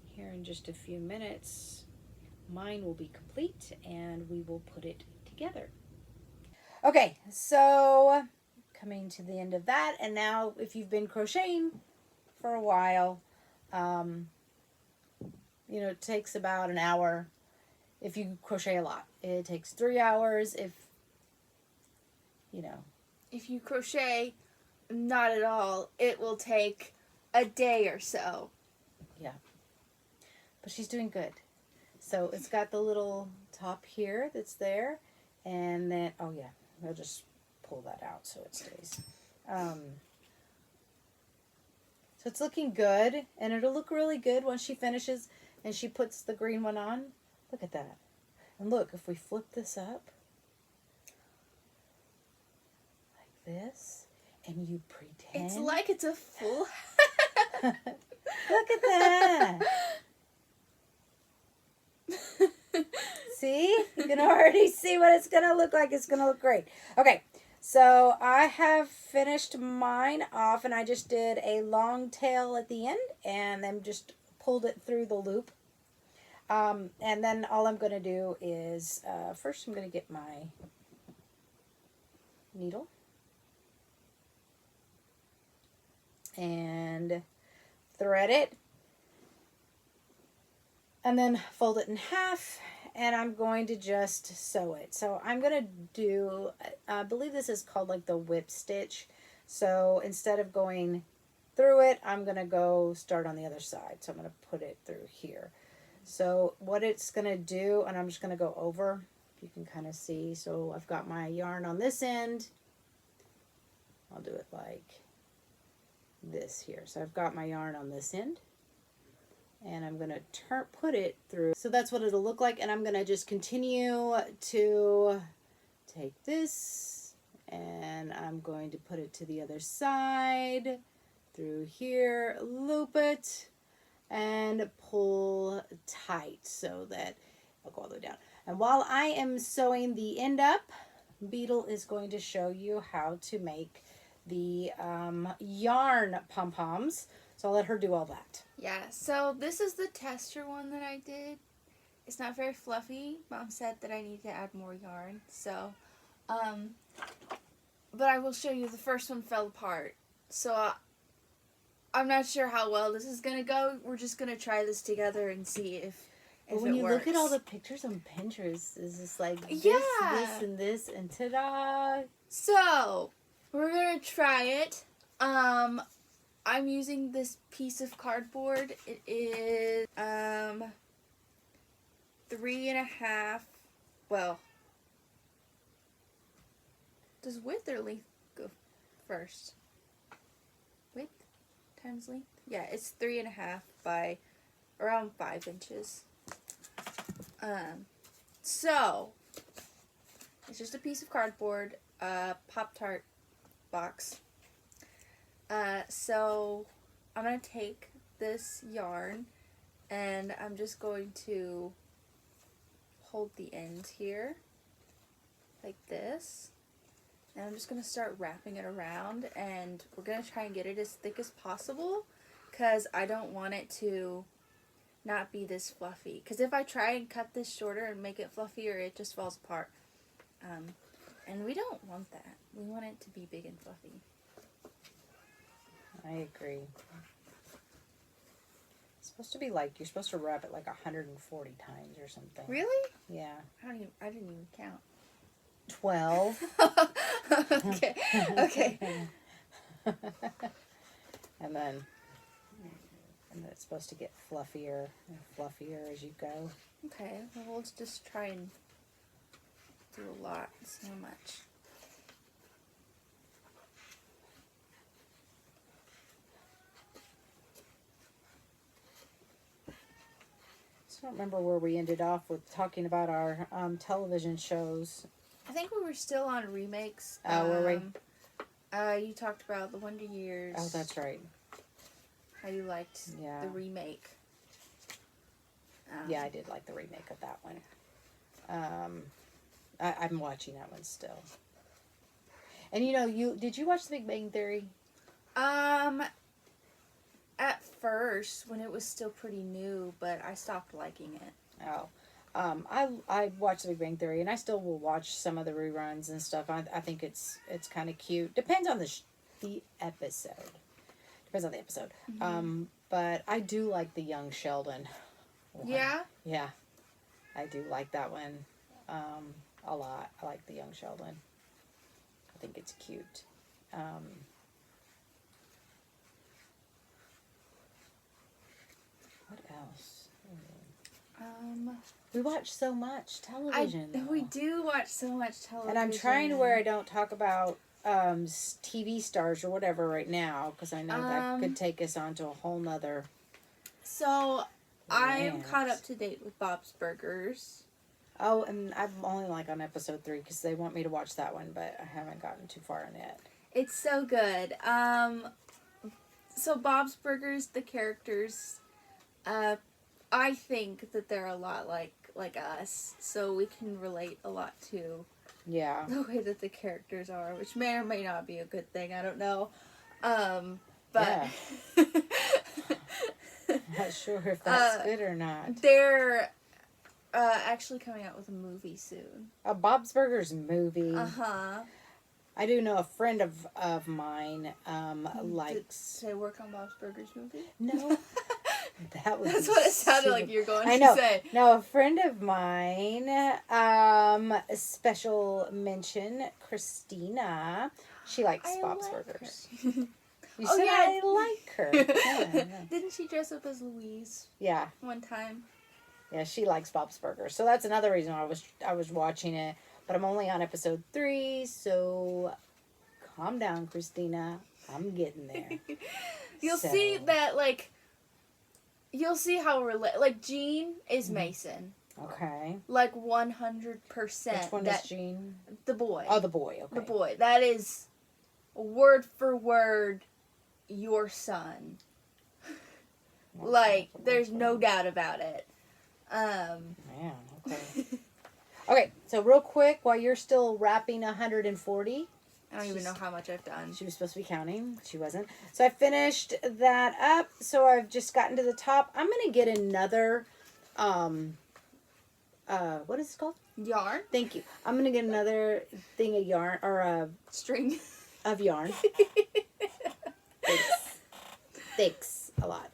[SPEAKER 1] here in just a few minutes, mine will be complete and we will put it together. Okay, so coming to the end of that, and now if you've been crocheting for a while, it takes about an hour if you crochet a lot. It takes 3 hours if
[SPEAKER 2] you crochet not at all, it will take a day or so.
[SPEAKER 1] Yeah. But she's doing good. So it's got the little top here that's there, and then, oh yeah, I'll just pull that out so it stays. So it's looking good, and it'll look really good once she finishes and she puts the green one on. Look at that. And look, if we flip this up like this, and you pretend.
[SPEAKER 2] It's like it's a full.
[SPEAKER 1] Look at that. See? You can already see what it's going to look like. It's going to look great. Okay, so I have finished mine off, and I just did a long tail at the end, and then just pulled it through the loop. And then all I'm going to do is, first I'm going to get my needle and thread it, and then fold it in half, and I'm going to just sew it. So I'm going to do, I believe this is called like the whip stitch. So instead of going through it, I'm going to start on the other side. So I'm going to put it through here. So what it's going to do, and I'm just going to go over, if you can kind of see. So I've got my yarn on this end. I'll do it like this here. So I've got my yarn on this end, and I'm going to put it through. So that's what it'll look like, and I'm going to just continue to take this, and I'm going to put it to the other side, through here, loop it, and pull tight so that I'll go all the way down. And while I am sewing the end up, Beetle is going to show you how to make the yarn pom-poms. So I'll let her do all that.
[SPEAKER 2] Yeah, so this is the tester one that I did. It's not very fluffy. Mom said that I need to add more yarn. So, but I will show you the first one fell apart. So I'm not sure how well this is going to go. We're just going to try this together and see if
[SPEAKER 1] But when
[SPEAKER 2] it
[SPEAKER 1] you
[SPEAKER 2] works.
[SPEAKER 1] look at all the pictures on Pinterest, it's just like this,
[SPEAKER 2] Yeah.
[SPEAKER 1] this, and ta-da.
[SPEAKER 2] So, we're going to try it. I'm using this piece of cardboard. It is 3.5. Well, does width or length go first? Width times length? Yeah, it's 3.5 by around 5 inches. So it's just a piece of cardboard, Pop-Tart box. So I'm going to take this yarn and I'm just going to hold the end here like this, and I'm just going to start wrapping it around, and we're going to try and get it as thick as possible because I don't want it to not be this fluffy, because if I try and cut this shorter and make it fluffier, it just falls apart, and we don't want that. We want it to be big and fluffy.
[SPEAKER 1] I agree. It's supposed to be like, you're supposed to wrap it like 140 times or something.
[SPEAKER 2] Really?
[SPEAKER 1] Yeah.
[SPEAKER 2] I didn't even count.
[SPEAKER 1] 12.
[SPEAKER 2] Okay. Okay.
[SPEAKER 1] And then it's supposed to get fluffier and fluffier as you go.
[SPEAKER 2] Okay. Well, we'll just try and do a lot. So much.
[SPEAKER 1] don't remember where we ended off with talking about our television shows.
[SPEAKER 2] I think we were still on remakes.
[SPEAKER 1] Oh, were we?
[SPEAKER 2] You talked about the Wonder Years.
[SPEAKER 1] Oh, that's right.
[SPEAKER 2] How you liked the remake.
[SPEAKER 1] Yeah, I did like the remake of that one. I'm watching that one still. And did you watch The Big Bang Theory?
[SPEAKER 2] At first, when it was still pretty new, but I stopped liking it.
[SPEAKER 1] Oh. I watched The Big Bang Theory, and I still will watch some of the reruns and stuff. I think it's kind of cute. Depends on the episode. Depends on the episode.
[SPEAKER 2] Mm-hmm.
[SPEAKER 1] But I do like the young Sheldon one.
[SPEAKER 2] Yeah?
[SPEAKER 1] Yeah. I do like that one a lot. I like the young Sheldon. I think it's cute. What else? We watch so much television.
[SPEAKER 2] We do watch so much television.
[SPEAKER 1] And I'm trying to where I don't talk about TV stars or whatever right now, because I know that could take us on to a whole nother.
[SPEAKER 2] So, I am caught up to date with Bob's Burgers.
[SPEAKER 1] Oh, and I'm only on episode 3 because they want me to watch that one, but I haven't gotten too far in it.
[SPEAKER 2] It's so good. So Bob's Burgers, the characters, I think that they're a lot like us, so we can relate a lot to the way that the characters are, which may or may not be a good thing. I don't know. But
[SPEAKER 1] Not sure if that's good or not.
[SPEAKER 2] They're actually coming out with a movie soon.
[SPEAKER 1] A Bob's Burgers movie.
[SPEAKER 2] Uh-huh.
[SPEAKER 1] I do know a friend of mine likes...
[SPEAKER 2] Did they work on Bob's Burgers movie?
[SPEAKER 1] No.
[SPEAKER 2] That's what it sounded like you were going
[SPEAKER 1] I know.
[SPEAKER 2] to say.
[SPEAKER 1] No, a friend of mine, special mention, Christina, she likes Bob's Burgers. You said I like her. Yeah.
[SPEAKER 2] Didn't she dress up as Louise?
[SPEAKER 1] Yeah.
[SPEAKER 2] One time.
[SPEAKER 1] Yeah, she likes Bob's Burgers. So that's another reason I was watching it. But I'm only on episode 3, so calm down, Christina. I'm getting there.
[SPEAKER 2] You'll see that, you'll see how Gene is Mason.
[SPEAKER 1] Okay.
[SPEAKER 2] 100%.
[SPEAKER 1] Which one is Gene?
[SPEAKER 2] The boy.
[SPEAKER 1] Oh, the boy. Okay.
[SPEAKER 2] The boy. That is word for word your son. There's no doubt about it.
[SPEAKER 1] Man, okay. Okay, so real quick, while you're still wrapping 140.
[SPEAKER 2] I don't even know how much I've done.
[SPEAKER 1] She was supposed to be counting. She wasn't. So I finished that up. So I've just gotten to the top. I'm going to get another, what is it called?
[SPEAKER 2] Yarn?
[SPEAKER 1] Thank you. I'm going to get another thing of yarn, or a...
[SPEAKER 2] String.
[SPEAKER 1] Of yarn. Thanks a lot.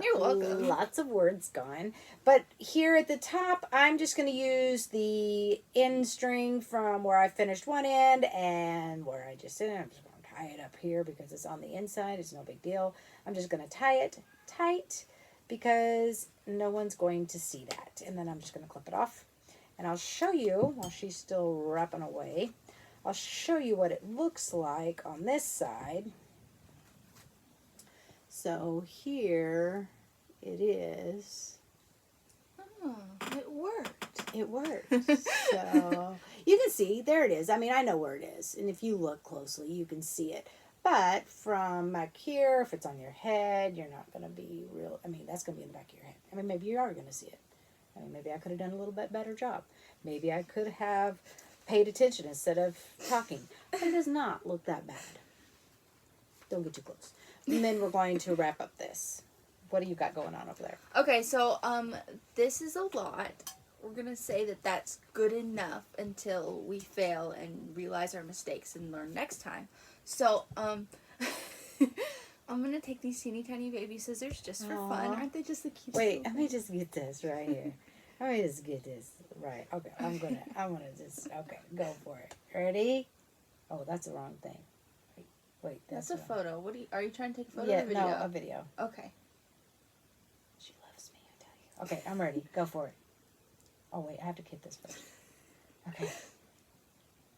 [SPEAKER 2] You're welcome.
[SPEAKER 1] Lots of words gone. But here at the top, I'm just going to use the end string from where I finished one end and where I just did it. I'm just going to tie it up here because it's on the inside. It's no big deal. I'm just going to tie it tight because no one's going to see that. And then I'm just going to clip it off. And I'll show you, while she's still wrapping away, I'll show you what it looks like on this side. So here it is.
[SPEAKER 2] Oh, it worked.
[SPEAKER 1] It worked. So you can see, there it is. I mean, I know where it is. And if you look closely, you can see it. But from back here, if it's on your head, you're not going to be real. I mean, that's going to be in the back of your head. I mean, maybe you are going to see it. I mean, maybe I could have done a little bit better job. Maybe I could have paid attention instead of talking. But it does not look that bad. Don't get too close. And then we're going to wrap up this. What do you got going on over there?
[SPEAKER 2] Okay, so this is a lot. We're gonna say that that's good enough until we fail and realize our mistakes and learn next time. So I'm gonna take these teeny tiny baby scissors just for fun. Aren't they just the cutest?
[SPEAKER 1] Wait, let me just get this right here. Let me just get this right. Okay, I'm gonna just, okay, go for it. Ready? Oh, that's the wrong thing. Wait,
[SPEAKER 2] that's a photo. Are you trying to take a photo or a video?
[SPEAKER 1] No, a video.
[SPEAKER 2] Okay.
[SPEAKER 1] She loves me, I tell you. Okay, I'm ready. Go for it. Oh, wait, I have to get this first. Okay.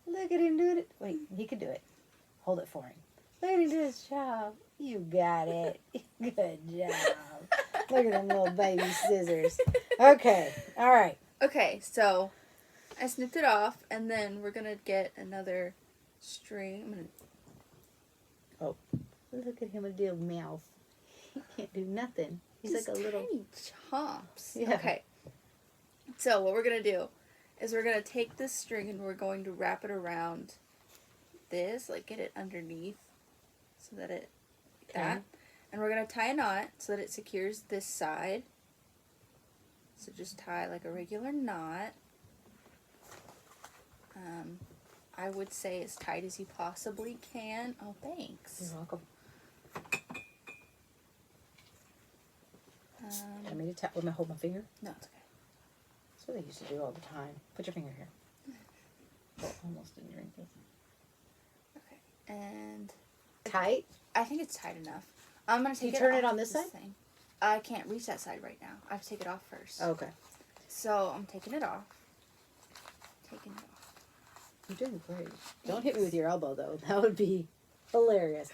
[SPEAKER 1] Look at him doing it. Wait, he can do it. Hold it for him. Look at him do his job. You got it. Good job. Look at them little baby scissors. Okay. All right.
[SPEAKER 2] Okay, so I snipped it off, and then we're gonna get another string. I'm gonna.
[SPEAKER 1] Look at him with a little mouth. He can't do nothing. He's
[SPEAKER 2] Just
[SPEAKER 1] like a little.
[SPEAKER 2] tiny chomps.
[SPEAKER 1] Yeah.
[SPEAKER 2] Okay. So what we're gonna do is we're gonna take this string and we're going to wrap it around this, like get it underneath, so that it that, and we're gonna tie a knot so that it secures this side. So just tie like a regular knot. I would say as tight as you possibly can. Oh, thanks.
[SPEAKER 1] You're welcome. I made a tap. Let me hold my finger.
[SPEAKER 2] No, it's okay.
[SPEAKER 1] That's what they used to do all the time. Put your finger here. Oh, almost didn't drink this.
[SPEAKER 2] Okay, and
[SPEAKER 1] Tight?
[SPEAKER 2] I think it's tight enough. I'm gonna take
[SPEAKER 1] You
[SPEAKER 2] it
[SPEAKER 1] turn
[SPEAKER 2] off
[SPEAKER 1] it on this side?
[SPEAKER 2] thing. I can't reach that side right now. I have to take it off first.
[SPEAKER 1] Okay.
[SPEAKER 2] So I'm taking it off. Taking it off.
[SPEAKER 1] You're doing great. Don't hit me with your elbow, though. That would be hilarious.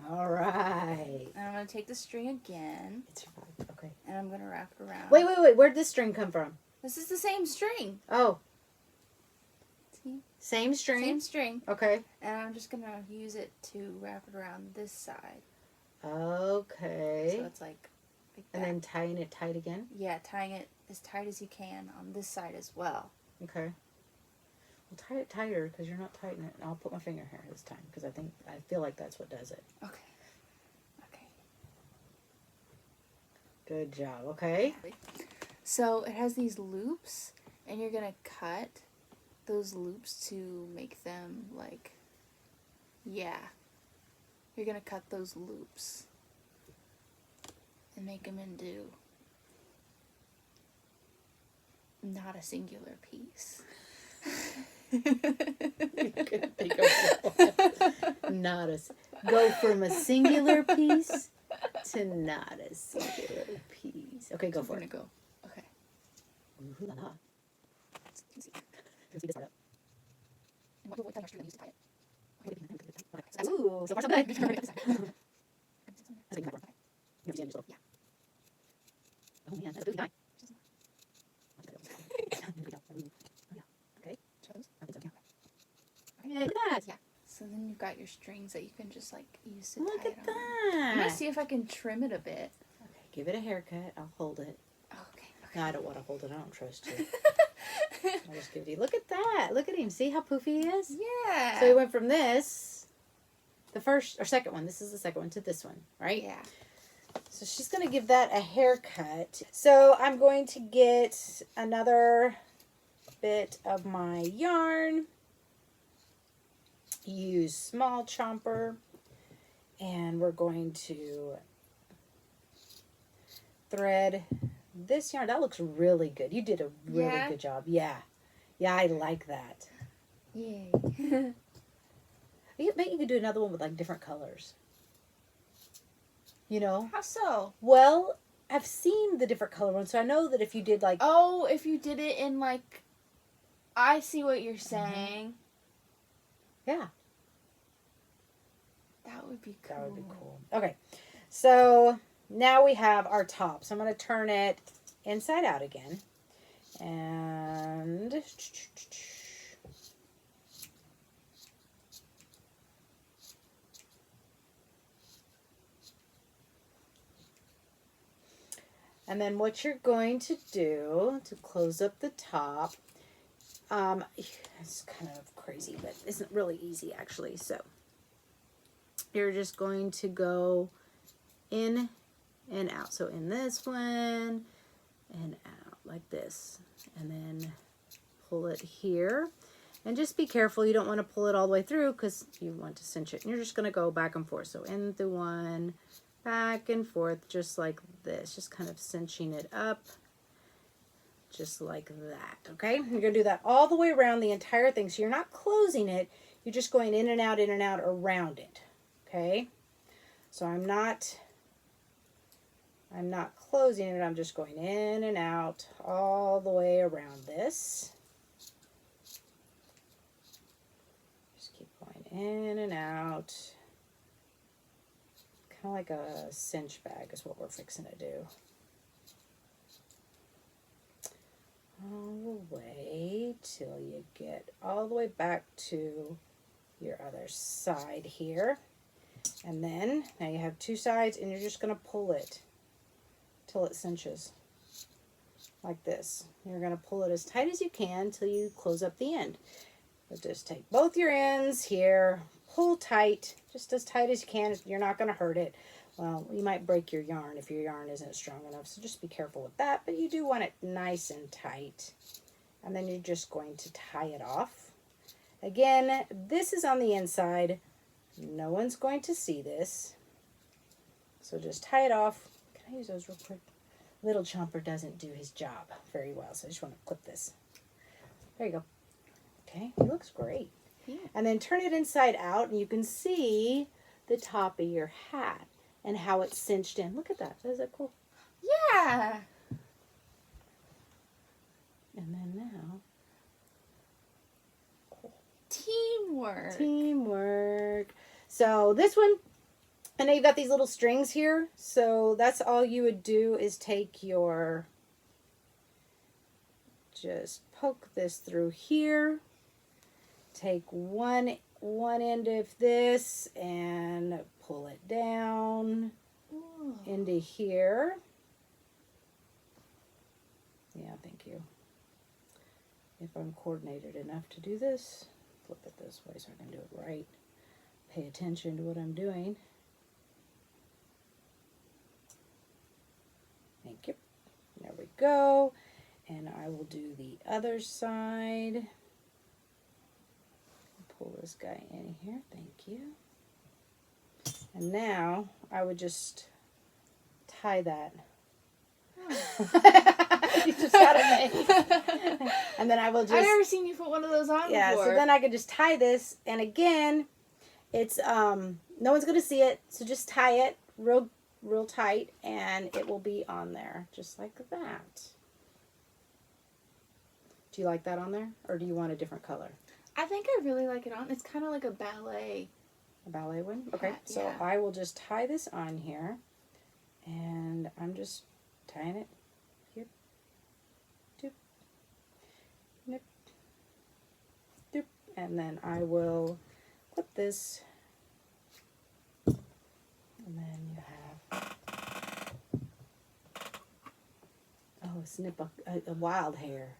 [SPEAKER 1] All right.
[SPEAKER 2] And I'm gonna take the string again.
[SPEAKER 1] It's fine. Okay.
[SPEAKER 2] And I'm gonna wrap it around.
[SPEAKER 1] Wait. Where'd this string come from?
[SPEAKER 2] This is the same string.
[SPEAKER 1] Oh.
[SPEAKER 2] See?
[SPEAKER 1] Same string?
[SPEAKER 2] Same string.
[SPEAKER 1] Okay.
[SPEAKER 2] And I'm just gonna use it to wrap it around this side.
[SPEAKER 1] Okay.
[SPEAKER 2] So it's like that.
[SPEAKER 1] And then tying it tight again?
[SPEAKER 2] Yeah, tying it as tight as you can on this side as well.
[SPEAKER 1] Okay. Well, tie it tighter because you're not tightening it. I'll put my finger here this time because I feel like that's what does it.
[SPEAKER 2] Okay. Okay.
[SPEAKER 1] Good job. Okay.
[SPEAKER 2] So it has these loops, and you're gonna cut those loops to make them like, yeah. You're gonna cut those loops and make them into not a singular piece.
[SPEAKER 1] Not a go from a singular piece to not a singular piece. Okay, go for it.
[SPEAKER 2] Go. Okay.
[SPEAKER 1] Ooh, la, la.
[SPEAKER 2] What time are you use to tie it?
[SPEAKER 1] Ooh, so far so good. Yeah. Oh man, that's a big guy. Okay. Look at that.
[SPEAKER 2] Yeah. So then you've got your strings that you can just like use to
[SPEAKER 1] Look
[SPEAKER 2] tie
[SPEAKER 1] at
[SPEAKER 2] it on.
[SPEAKER 1] that.
[SPEAKER 2] I'm gonna see if I can trim it a bit.
[SPEAKER 1] Okay, give it a haircut. I'll hold it.
[SPEAKER 2] Okay.
[SPEAKER 1] No, I don't want to hold it. I don't trust you. I'll just give it to you. Look at that. Look at him. See how poofy he is?
[SPEAKER 2] Yeah.
[SPEAKER 1] So he went from this, the first or second one. This is the second one to this one, right?
[SPEAKER 2] Yeah.
[SPEAKER 1] So she's going to give that a haircut. So I'm going to get another bit of my yarn. Use small chomper. And we're going to thread this yarn. That looks really good. You did a really good job. Yeah. Yeah, I like that.
[SPEAKER 2] Yay.
[SPEAKER 1] I bet you could do another one with like different colors. You know?
[SPEAKER 2] How so?
[SPEAKER 1] Well, I've seen the different color ones, so I know that if you did like...
[SPEAKER 2] Oh, if you did it in like... I see what you're saying.
[SPEAKER 1] Yeah.
[SPEAKER 2] That would be cool.
[SPEAKER 1] That would be cool. Okay. So now we have our top. So I'm going to turn it inside out again. And... And then what you're going to do to close up the top, it's kind of crazy, but isn't really easy actually. So you're just going to go in and out. So in this one and out like this, and then pull it here. And just be careful. You don't want to pull it all the way through because you want to cinch it. And you're just going to go back and forth. So in through one, back and forth, just like this. Just kind of cinching it up. Just like that. Okay? You're going to do that all the way around the entire thing. So you're not closing it. You're just going in and out around it. Okay? So I'm not closing it. I'm just going in and out all the way around this. In and out. Kind of like a cinch bag is what we're fixing to do. all the way till you get all the way back to your other side here. And then now you have two sides, and you're just going to pull it till it cinches like this. You're going to pull it as tight as you can till you close up the end. But just take both your ends here, pull tight, just as tight as you can. You're not going to hurt it. Well, you might break your yarn if your yarn isn't strong enough, so just be careful with that. But you do want it nice and tight. And then you're just going to tie it off. Again, this is on the inside. No one's going to see this. So just tie it off. Can I use those real quick? Little Chomper doesn't do his job very well, so I just want to clip this. There you go. Okay, it looks great.
[SPEAKER 2] Yeah.
[SPEAKER 1] And then turn it inside out, and you can see the top of your hat and how it's cinched in. Look at that. Isn't that cool?
[SPEAKER 2] Yeah.
[SPEAKER 1] And then now,
[SPEAKER 2] Teamwork.
[SPEAKER 1] teamwork. So this one, I know you've got these little strings here. So that's all you would do is take your, just poke this through here. Take one end of this and pull it down
[SPEAKER 2] Ooh.
[SPEAKER 1] into here. Yeah, thank you. If I'm coordinated enough to do this, flip it this way so I can do it right. Pay attention to what I'm doing. Thank you. There we go. And I will do the other side. Pull this guy in here. Thank you. And now I would just tie that. You just got it made. And then I will just...
[SPEAKER 2] I've never seen you put one of those on before.
[SPEAKER 1] So then I could just tie this. And again, it's no one's going to see it. So just tie it real tight and it will be on there just like that. Do you like that on there? Or do you want a different color?
[SPEAKER 2] I think I really like it on. It's kind of like a ballet.
[SPEAKER 1] A ballet one? Okay,
[SPEAKER 2] Yeah.
[SPEAKER 1] so I will just tie this on here. And I'm just tying it here. Doop. Nip. Doop. And then I will clip this. And then you have... Oh, snip a wild hair.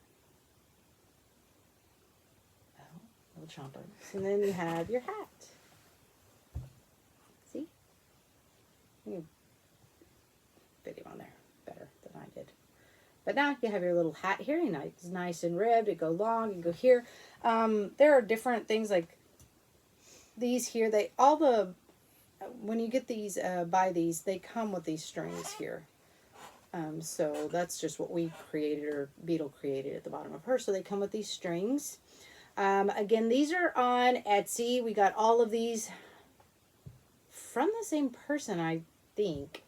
[SPEAKER 1] Oh, little chomper. And then you have your hat. See? You video on there better than I did. But now you have your little hat here. It's nice and ribbed. It go long. You go here. There are different things like these here. When you get these, buy these, they come with these strings here. So that's just what we created, or Beetle created at the bottom of her. So they come with these strings. Again, these are on Etsy. We got all of these from the same person, I think.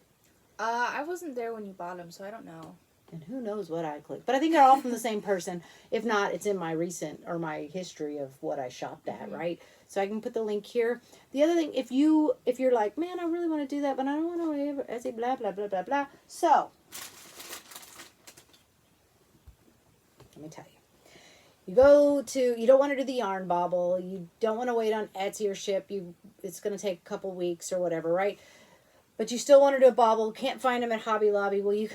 [SPEAKER 2] I wasn't there when you bought them, so I don't know.
[SPEAKER 1] And who knows what I clicked. But I think they're all from the same person. If not, it's in my recent, or my history of what I shopped at, right? So I can put the link here. The other thing, if you're like, man, I really want to do that, but I don't want to Etsy, blah, blah, blah, blah, blah. So, let me tell you. You don't want to do the yarn bobble. You don't want to wait on Etsy or ship. It's going to take a couple weeks or whatever, right? But you still want to do a bobble. Can't find them at Hobby Lobby. Well,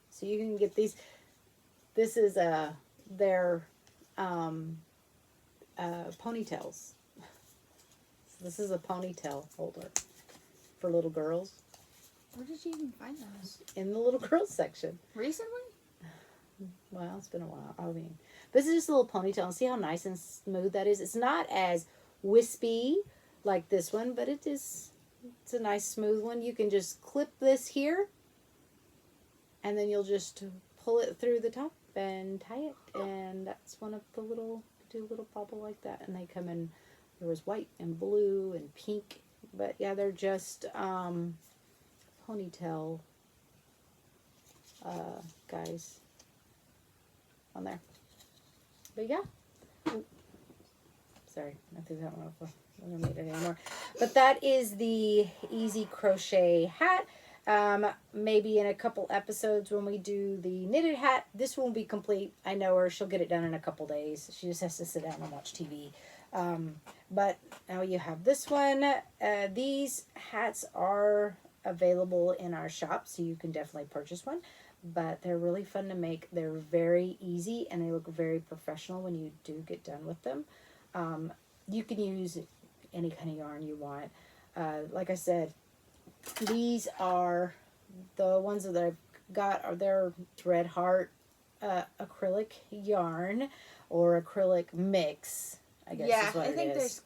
[SPEAKER 1] so you can get these. This is their ponytails. This is a ponytail holder for little girls.
[SPEAKER 2] Where did you even find those?
[SPEAKER 1] In the little girls section.
[SPEAKER 2] Recently?
[SPEAKER 1] Well, it's been a while. I mean, this is just a little ponytail. And see how nice and smooth that is? It's not as wispy like this one, but it's a nice smooth one. You can just clip this here, and then you'll just pull it through the top and tie it. And that's one of the do a little bobble like that. And they come in, there was white and blue and pink. But yeah, they're just ponytail guys on there. But yeah. Ooh. Sorry, I threw that one off. I don't need it anymore. But that is the Easy Crochet hat. Maybe in a couple episodes when we do the knitted hat, this won't be complete. I know her. She'll get it done in a couple days. She just has to sit down and watch TV. But now you have this one. These hats are available in our shop, so you can definitely purchase one. But they're really fun to make. They're very easy, and they look very professional when you do get done with them. You can use any kind of yarn you want. Like I said, these are the ones that I've got. Are their Thread Heart acrylic yarn or acrylic mix, I guess
[SPEAKER 2] Yeah,
[SPEAKER 1] is what
[SPEAKER 2] I
[SPEAKER 1] it
[SPEAKER 2] think
[SPEAKER 1] is.
[SPEAKER 2] there's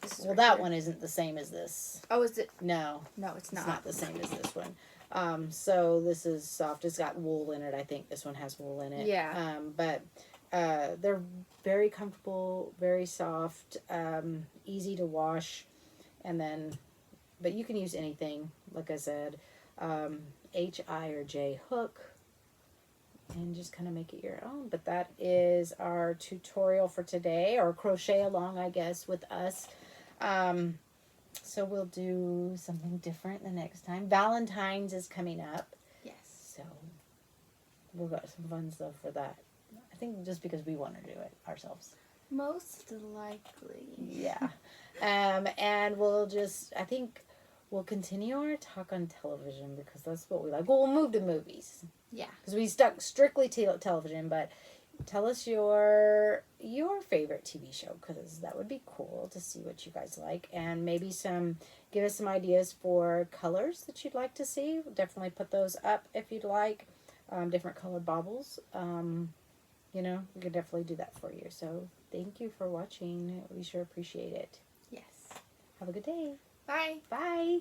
[SPEAKER 2] this is
[SPEAKER 1] Well,
[SPEAKER 2] right
[SPEAKER 1] that
[SPEAKER 2] here.
[SPEAKER 1] one isn't the same as this.
[SPEAKER 2] Oh, is it?
[SPEAKER 1] No,
[SPEAKER 2] No, it's
[SPEAKER 1] it's
[SPEAKER 2] not.
[SPEAKER 1] not the same as this one. So this is soft. It's got wool in it. I think this one has wool in it.
[SPEAKER 2] Yeah.
[SPEAKER 1] But they're very comfortable, very soft, easy to wash, and then, but you can use anything. Like I said, H, I, or J hook, and just kind of make it your own. But that is our tutorial for today, or crochet along, I guess, with us. So we'll do something different the next time. Valentine's is coming up,
[SPEAKER 2] Yes.
[SPEAKER 1] so we've got some fun stuff for that. I think just because we want to do it ourselves.
[SPEAKER 2] Most likely.
[SPEAKER 1] Yeah. And we'll just, I think we'll continue our talk on television because that's what we like. Well, we'll move to movies.
[SPEAKER 2] Yeah.
[SPEAKER 1] Because we stuck strictly to television, but tell us your favorite TV show, because that would be cool to see what you guys like, and maybe give us some ideas for colors that you'd like to see. Definitely put those up if you'd like. Different colored baubles. We could definitely do that for you. So thank you for watching. We sure appreciate it.
[SPEAKER 2] Yes.
[SPEAKER 1] Have a good day.
[SPEAKER 2] Bye.
[SPEAKER 1] Bye.